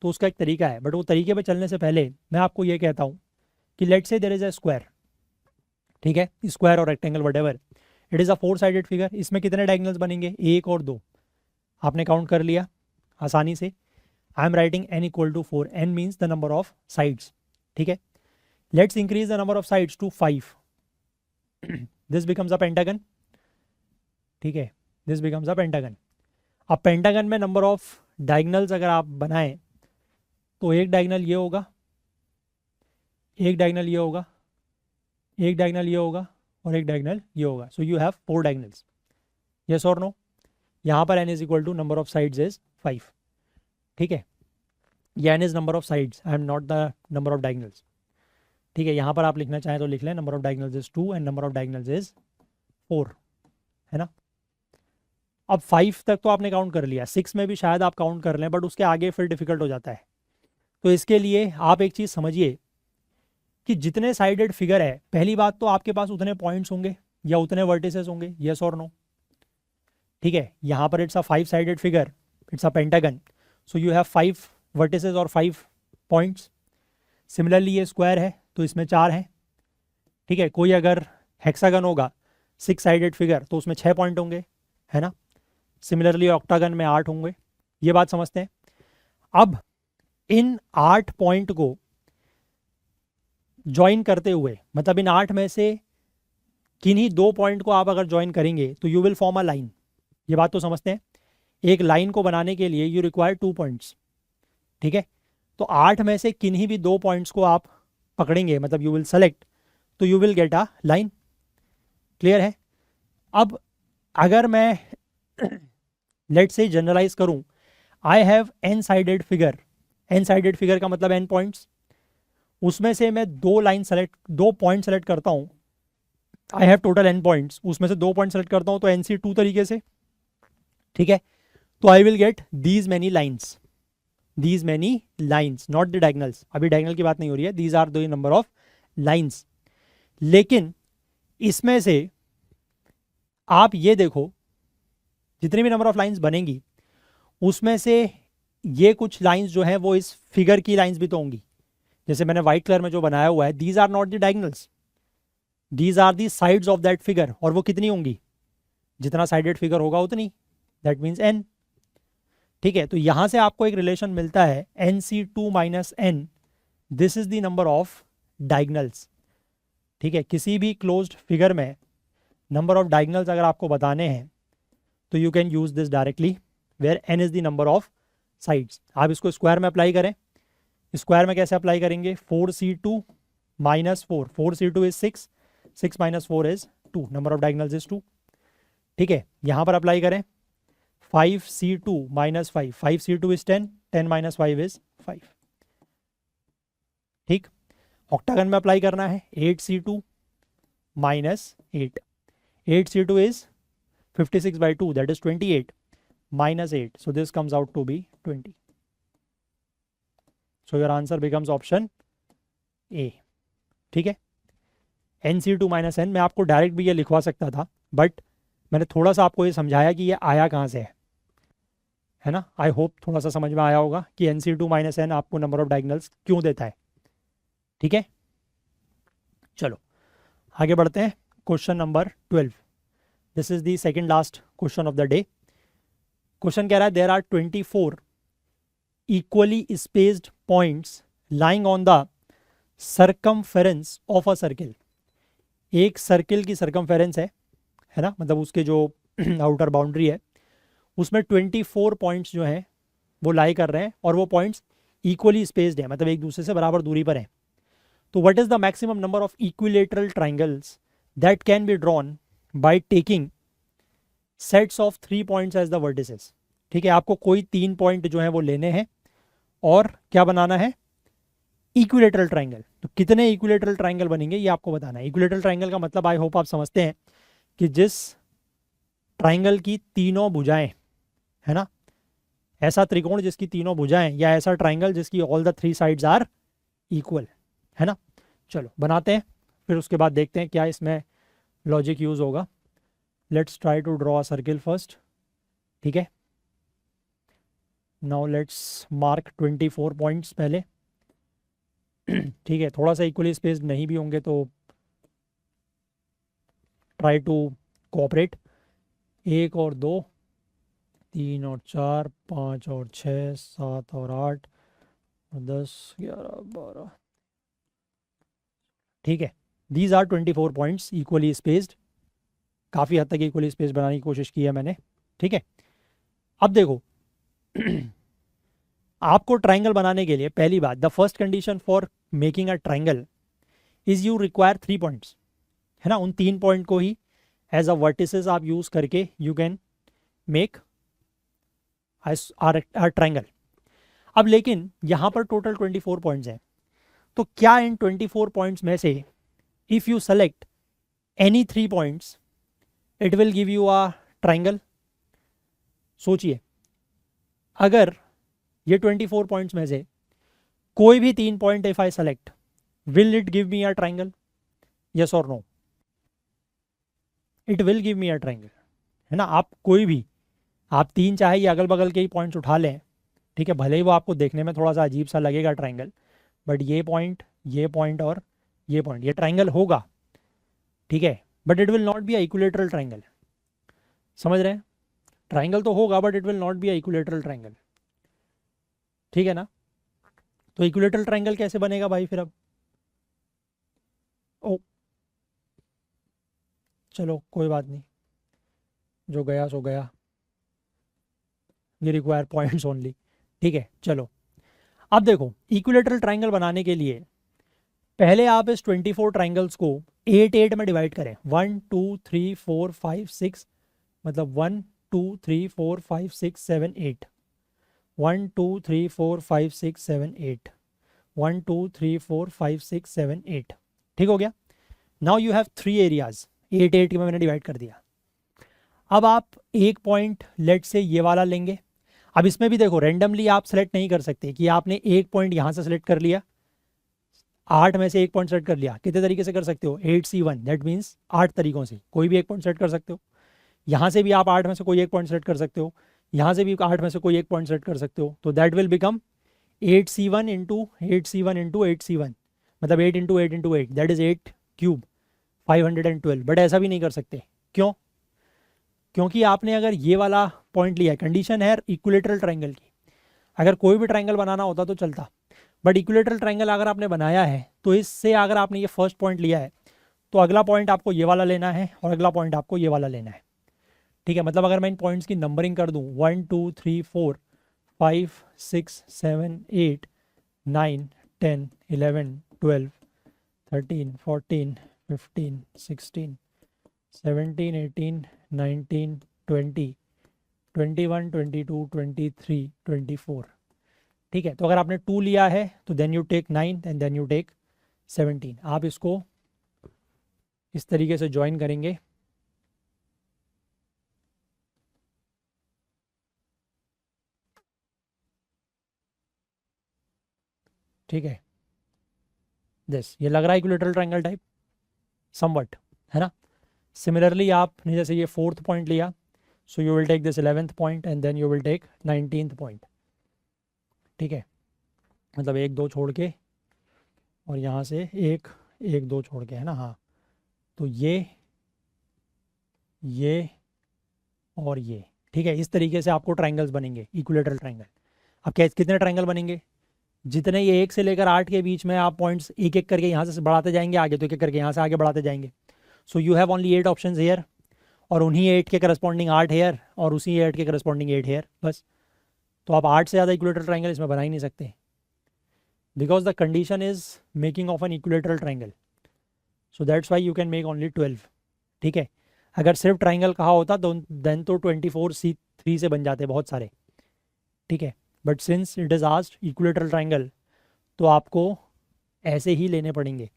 तो उसका एक तरीका है, बट वो तरीके पे चलने से पहले मैं आपको ये कहता हूँ कि let's say there is a square, ठीक है? स्क्वायर और rectangle whatever, it is a 4 sided figure. इसमें कितने डायगोनल्स बनेंगे, 1 और 2, आपने काउंट कर लिया आसानी से। I am writing n equal to 4, n means the number of sides, ठीक है। Let's increase the number of sides to 5, this becomes a pentagon, ठीक है, दिस बिकम्स अ पेंटागन। अब पेंटागन में नंबर ऑफ डायगोनल्स अगर आप बनाएं तो एक डायगोनल ये होगा, एक डायगोनल ये होगा, एक डायगोनल ये होगा और एक डायगोनल ये होगा। So you have 4 diagonals, yes और नो। यहाँ पर n is equal to number of sides is 5, ठीक है। ये n is number of sides, I am not the number of diagonals, ठीक है। यहाँ पर आप लिखना चाहें तो लिख लें number of diagonals is 2 and number of diagonals is 4, है ना। अब 5 तक तो आपने काउंट कर लिया, 6 में भी शायद आप काउंट कर लें, बट उसके आगे फिर डिफिकल्ट हो जाता है। तो इसके लिए आप एक चीज़ समझिए कि जितने साइडेड फिगर है, पहली बात तो आपके पास उतने पॉइंट्स होंगे या उतने वर्टिसेस होंगे, यस और नो, ठीक है। यहाँ पर it's a 5 sided figure, it's a pentagon, so you have 5 vertices और 5 पॉइंट्स। सिमिलरली ये स्क्वायर है तो इसमें 4 हैं, ठीक है। कोई अगर हेक्सागन होगा 6 साइडेड फिगर तो उसमें 6 पॉइंट होंगे, है ना। सिमिलरली ऑक्टागन में 8 होंगे, ये बात समझते हैं। अब इन 8 पॉइंट को ज्वाइन करते हुए, मतलब इन 8 में से किन्हीं 2 पॉइंट को आप अगर ज्वाइन करेंगे तो you will form a line, ये बात तो समझते हैं। एक लाइन को बनाने के लिए यू रिक्वायर 2 पॉइंट्स, ठीक है। तो 8 में से किन्हीं भी 2 पॉइंट्स को आप पकड़ेंगे, मतलब यू विल सेलेक्ट, तो you will get a line, clear है। अब अगर मैं लेट से जनरलाइज करूं, I have n sided figure, n sided figure का मतलब n पॉइंट्स, उसमें से मैं 2 पॉइंट सेलेक्ट करता हूं, I have total n points, उसमें से 2 पॉइंट सेलेक्ट करता हूं तो NC2 तरीके से, ठीक है। तो I will get these many lines, these many lines, not the diagonals, अभी डायगोनल की बात नहीं हो रही है, these are the number of lines. लेकिन इसमें से आप ये देखो, जितनी भी नंबर ऑफ लाइन्स बनेंगी उसमें से ये कुछ लाइन्स जो है वो इस फिगर की लाइन्स भी तो होंगी। जैसे मैंने व्हाइट कलर में जो बनाया हुआ है, these are not the diagonals, these are the sides of that figure, और वो कितनी होंगी, जितना साइडेड फिगर होगा उतनी, दैट मीन्स n, ठीक है। तो यहां से आपको एक रिलेशन मिलता है NC2 minus n, this is the number of diagonals, ठीक है। किसी भी क्लोज्ड फिगर में नंबर ऑफ डायगोनल्स अगर आपको बताने हैं तो you can use this directly, where n is the number of sides. आप इसको स्क्वायर में अप्लाई करें, स्क्वायर में कैसे अप्लाई करेंगे, 4C2 minus 4, 4C2 is 6, 6 minus 4 is 2, number of diagonals is 2, ठीक है। यहां पर अप्लाई करें 5C2 minus 5, 5C2 is 10, 10 minus 5 is 5, ठीक। ऑक्टागन में अप्लाई करना है 8C2 minus 8, 8C2 is 56 by 2, that is 28, minus 8, so this comes out to be 20. So your answer becomes option A, ठीक है। NC2 माइनस n, मैं आपको direct भी ये लिखवा सकता था, बट मैंने थोड़ा सा आपको ये समझाया कि ये आया कहाँ से है ना। आई होप थोड़ा सा समझ में आया होगा कि NC2 माइनस n आपको नंबर ऑफ डायगोनल्स क्यों देता है, ठीक है। चलो आगे बढ़ते हैं, question number 12, this is the second last question of the day. Question कह रहा है there are 24 equally spaced points lying on the circumference of a circle. एक सर्किल की सर्कमफेरेंस है ना, मतलब उसके जो आउटर बाउंड्री है उसमें 24 पॉइंट्स जो हैं वो लाई कर रहे हैं, और वो पॉइंट्स इक्वली स्पेस्ड है, मतलब एक दूसरे से बराबर दूरी पर हैं। तो what is the maximum number of equilateral triangles that can be drawn by taking sets of 3 points as the vertices, ठीक है। आपको कोई 3 पॉइंट जो है वो लेने हैं और क्या बनाना है, इक्विलेटरल ट्राइंगल। तो कितने इक्विलेटरल ट्राइंगल बनेंगे ये आपको बताना है। इक्विलेटरल ट्राइंगल का मतलब आई होप आप समझते हैं कि जिस ट्राइंगल की तीनों भुजाएं, है ना, ऐसा त्रिकोण जिसकी तीनों भुजाएं, या ऐसा ट्राइंगल जिसकी all the 3 sides are equal, है ना। चलो बनाते हैं, फिर उसके बाद देखते हैं क्या इसमें लॉजिक यूज होगा। Let's try to draw a circle first, ठीक है। नाउ लेट्स मार्क 24 पॉइंट्स पहले, ठीक है। थोड़ा सा इक्वली स्पेस्ड नहीं भी होंगे तो ट्राई टू कोऑपरेट, 1 और 2, 3 और 4, 5 और 6, 7 और 8 और 10, 11, 12, ठीक है। These are 24 points equally spaced, काफ़ी हद तक इक्वली स्पेस बनाने की कोशिश की है मैंने, ठीक है। अब देखो आपको ट्राइंगल बनाने के लिए पहली बात, the first condition for making a triangle is you require 3 points, है ना। उन 3 पॉइंट को ही एज अ वर्टिसेस आप यूज करके you can make R triangle. अब लेकिन यहाँ पर टोटल 24 पॉइंट्स हैं, तो क्या इन 24 पॉइंट्स में से if you select any 3 points it will give you a triangle? सोचिए, अगर ये 24 पॉइंट्स में से कोई भी 3 point if I select, will it give me a triangle? Yes और no? It will give me a triangle, है ना। आप कोई भी, आप 3 चाहे ये अगल बगल के ही पॉइंट्स उठा लें, ठीक है, भले ही वो आपको देखने में थोड़ा सा अजीब सा लगेगा ट्राइंगल, बट ये पॉइंट और ये पॉइंट, ये ट्राइंगल होगा, ठीक है, but it will not be a equilateral triangle. समझ रहे हैं? ट्राइंगल तो होगा but it will not be a equilateral triangle, ठीक है ना। तो इक्विलेटरल ट्राइंगल कैसे बनेगा भाई फिर? अब ओ चलो कोई बात नहीं, जो गया सो गया, वी रिक्वायर पॉइंट्स ओनली, ठीक है। चलो अब देखो, इक्विलेटरल ट्राइंगल बनाने के लिए पहले आप इस 24 ट्राइंगल्स को 8 में डिवाइड करें। 1 2 3 4 5 6, मतलब 1 2 3 4 5 6 7 8, 1 2 3 4 5 6 7 8, 1 2 3 4 5 6 7 8, ठीक हो गया। नाउ यू हैव 3 एरियाज, 8 में मैंने डिवाइड कर दिया। अब आप एक पॉइंट लेट से ये वाला लेंगे। अब इसमें भी देखो, रेंडमली आप सेलेक्ट नहीं कर सकते कि आपने एक पॉइंट यहाँ से सेलेक्ट कर लिया, 8 में से एक पॉइंट सेलेक्ट कर लिया। कितने तरीके से कर सकते हो? 8C1, दैट मीन्स 8 तरीकों से कोई भी एक पॉइंट सेलेक्ट कर सकते हो। यहाँ से भी आप 8 में से कोई एक पॉइंट सेलेक्ट कर सकते हो, यहाँ से भी 8 में से कोई एक पॉइंट सेलेक्ट कर सकते हो। तो that will become 8C1 into 8C1 into 8C1, मतलब 8 into 8 into 8, that is 8 cube 512। But ऐसा भी नहीं कर सकते, क्यों? क्योंकि आपने अगर ये वाला पॉइंट लिया है, कंडीशन है इक्विलेटरल ट्राइंगल की, अगर कोई भी ट्राइंगल बनाना होता तो चलता, बट इक्विलेटरल ट्राइंगल अगर आपने बनाया है तो इससे अगर आपने ये फर्स्ट पॉइंट लिया है तो अगला पॉइंट आपको ये वाला लेना है और अगला पॉइंट आपको ये वाला लेना है, ठीक है। मतलब अगर मैं इन पॉइंट्स की नंबरिंग कर दूं 1 2 3 4 5 6 7 8 9 10 11 12 13 14 15 16 17 18 19 20 21 22 23 24, ठीक है। तो अगर आपने 2 लिया है तो then you take 9 and then you take 17। आप इसको इस तरीके से ज्वाइन करेंगे, ठीक है। दिस ये लग रहा है इक्विलेटरल ट्रायंगल टाइप समवट, है ना। सिमिलरली आपने जैसे ये 4th पॉइंट लिया, so you will take this 11th point and then you will take 19th point, ठीक है। मतलब 1 2 छोड़ के और यहाँ से 1 1 2 छोड़ के, है ना। हाँ, तो ये और ये, ठीक है। इस तरीके से आपको ट्राइंगल्स बनेंगे, इक्विलेटरल ट्राइंगल। अब क्या कितने ट्राइंगल बनेंगे? जितने ये 1 से लेकर 8 के बीच में आप पॉइंट्स एक एक करके यहाँ से बढ़ाते जाएंगे आगे, तो एक एक करके यहाँ से आगे बढ़ाते जाएंगे। So you have only 8 options here, और उन्हीं 8 के करस्पॉन्डिंग 8 हेयर, और उसी 8 के करस्पॉन्डिंग 8 हेयर, बस। तो आप 8 से ज़्यादा इक्विलेटरल ट्राइंगल इसमें बना ही नहीं सकते, because the condition is making of an equilateral triangle, so that's why you can make only 12, ठीक है। अगर सिर्फ ट्राइंगल कहा होता तो देन तो 24C3 से बन जाते बहुत सारे, ठीक है। But since it is asked equilateral triangle, तो आपको ऐसे ही लेने पड़ेंगे।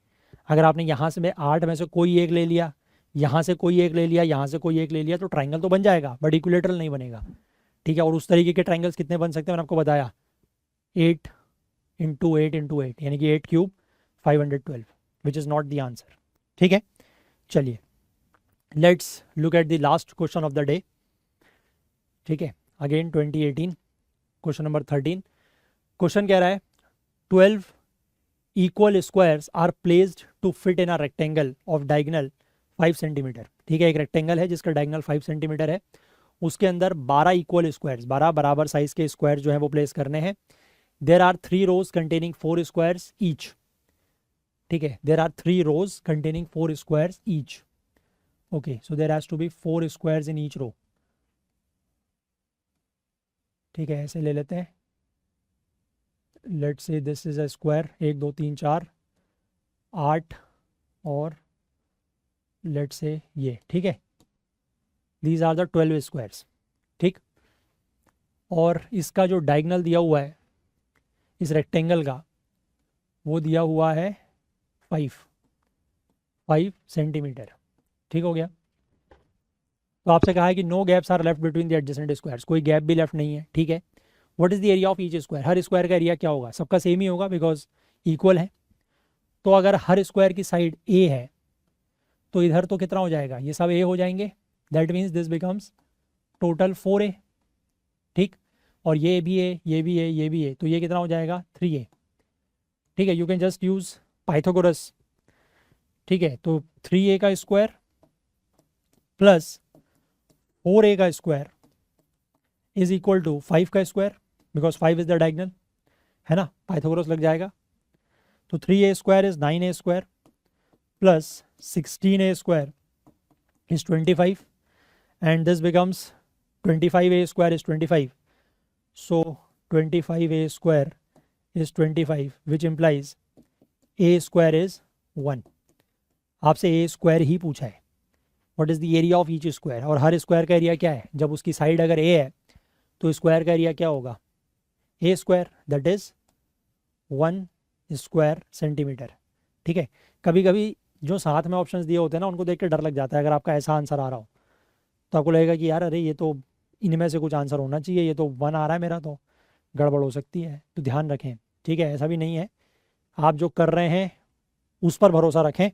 अगर आपने यहाँ से 8 में से कोई एक ले लिया, यहाँ से कोई एक ले लिया, यहाँ से कोई एक ले लिया, तो ट्राइंगल तो बन जाएगा बट इक्विलेटरल नहीं बनेगा, ठीक है। और उस तरीके के ट्राइंगल्स कितने बन सकते हैं मैंने आपको बताया, 8 इंटू 8 इंटू 8, यानी कि 8 cube 512, which is not the answer, ठीक है। चलिए let's look at the last question of the day, ठीक है। Again 2018, question number 13। क्वेश्चन कह रहा है 12 equal squares are placed to fit in a rectangle of diagonal 5 centimeter, ठीक है, एक रेक्टेंगल है जिसका डायगोनल 5 सेंटीमीटर है, उसके अंदर 12 इक्वल स्क्वायर्स, 12 बराबर साइज के स्क्वायर जो है वो प्लेस करने हैं। There are 3 rows containing 4 squares each. ठीक है, there are 3 rows containing 4 squares each. Okay, so there has to be 4 squares in each row. ठीक है, ऐसे ले लेते हैं। Let's say this is a square, 1 2 3 4 8 और लेट्स से ये। ठीक है, दीज आर द 12 स्क्वायर्स। ठीक, और इसका जो डायगोनल दिया हुआ है इस रेक्टेंगल का, वो दिया हुआ है 5 सेंटीमीटर। ठीक हो गया। तो आपसे कहा है कि no gaps are left between the adjacent squares, कोई गैप भी लेफ्ट नहीं है। ठीक है, what is the area of each square, हर स्क्वायर का एरिया क्या होगा, सबका सेम ही होगा बिकॉज इक्वल है। तो अगर हर स्क्वायर की साइड ए है तो इधर तो कितना हो जाएगा, ये सब ए हो जाएंगे, that means this becomes total 4a। ठीक, और ये भी है, ये भी है, ये भी है, तो ये कितना हो जाएगा 3a। ठीक है, you can just use Pythagoras. ठीक है, तो 3a का स्क्वायर प्लस 4a का स्क्वायर इज इक्वल टू 5 का square, because 5 is the diagonal, है ना, पाइथागोरस लग जाएगा। तो 3a square is 9a square plus 16a square is 25 and this becomes 25a square is 25, so 25a square is 25 which implies a square is 1। आपसे a square ही पूछा है, what is the area of each square, और हर square का area क्या है, जब उसकी side अगर a है तो स्क्वायर का एरिया क्या होगा, a square, that is 1 square centimetre. ठीक है, कभी कभी जो साथ में ऑप्शंस दिए होते हैं ना उनको देख के डर लग जाता है, अगर आपका ऐसा आंसर आ रहा हो तो आपको लगेगा कि यार अरे ये तो इनमें से कुछ आंसर होना चाहिए, ये तो 1 आ रहा है मेरा, तो गड़बड़ हो सकती है, तो ध्यान रखें। ठीक है, ऐसा भी नहीं है, आप जो कर रहे हैं उस पर भरोसा रखें,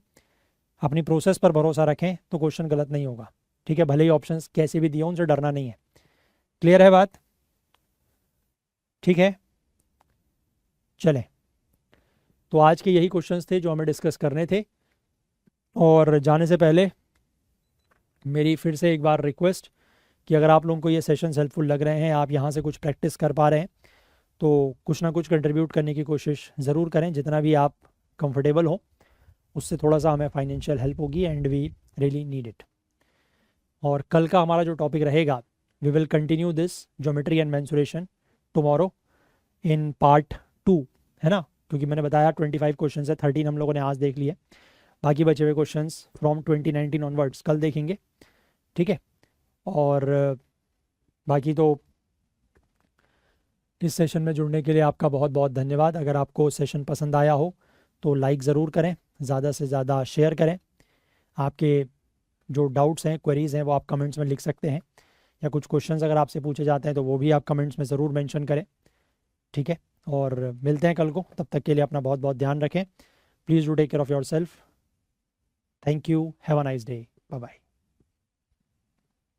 अपनी प्रोसेस पर भरोसा रखें, तो क्वेश्चन गलत नहीं होगा। ठीक है, भले ही ऑप्शंस कैसे भी दिए उनसे डरना नहीं है। क्लियर है बात? ठीक है, चलें, तो आज के यही क्वेश्चंस थे जो हमें डिस्कस करने थे। और जाने से पहले मेरी फिर से एक बार रिक्वेस्ट कि अगर आप लोगों को ये सेशंस हेल्पफुल लग रहे हैं, आप यहाँ से कुछ प्रैक्टिस कर पा रहे हैं, तो कुछ ना कुछ कंट्रीब्यूट करने की कोशिश ज़रूर करें, जितना भी आप कंफर्टेबल हो, उससे थोड़ा सा हमें फाइनेंशियल हेल्प होगी and we really need it. और कल का हमारा जो टॉपिक रहेगा, we will continue this geometry and mensuration tomorrow in part 2, है ना, क्योंकि मैंने बताया 25 क्वेश्चन है, 13 हम लोगों ने आज देख लिए, बाकी बचे हुए क्वेश्चंस फ्रॉम 2019 ऑनवर्ड्स कल देखेंगे। ठीक है, और बाकी तो इस सेशन में जुड़ने के लिए आपका बहुत बहुत धन्यवाद। अगर आपको सेशन पसंद आया हो तो लाइक ज़रूर करें, ज़्यादा से ज़्यादा शेयर करें। आपके जो डाउट्स हैं, क्वेरीज़ हैं, वो आप कमेंट्स में लिख सकते हैं, या कुछ क्वेश्चंस अगर आपसे पूछे जाते हैं तो वो भी आप कमेंट्स में ज़रूर मेंशन करें। ठीक है, और मिलते हैं कल को, तब तक के लिए अपना बहुत बहुत ध्यान रखें। Please do take care of yourself. Thank you, have a nice day, bye bye.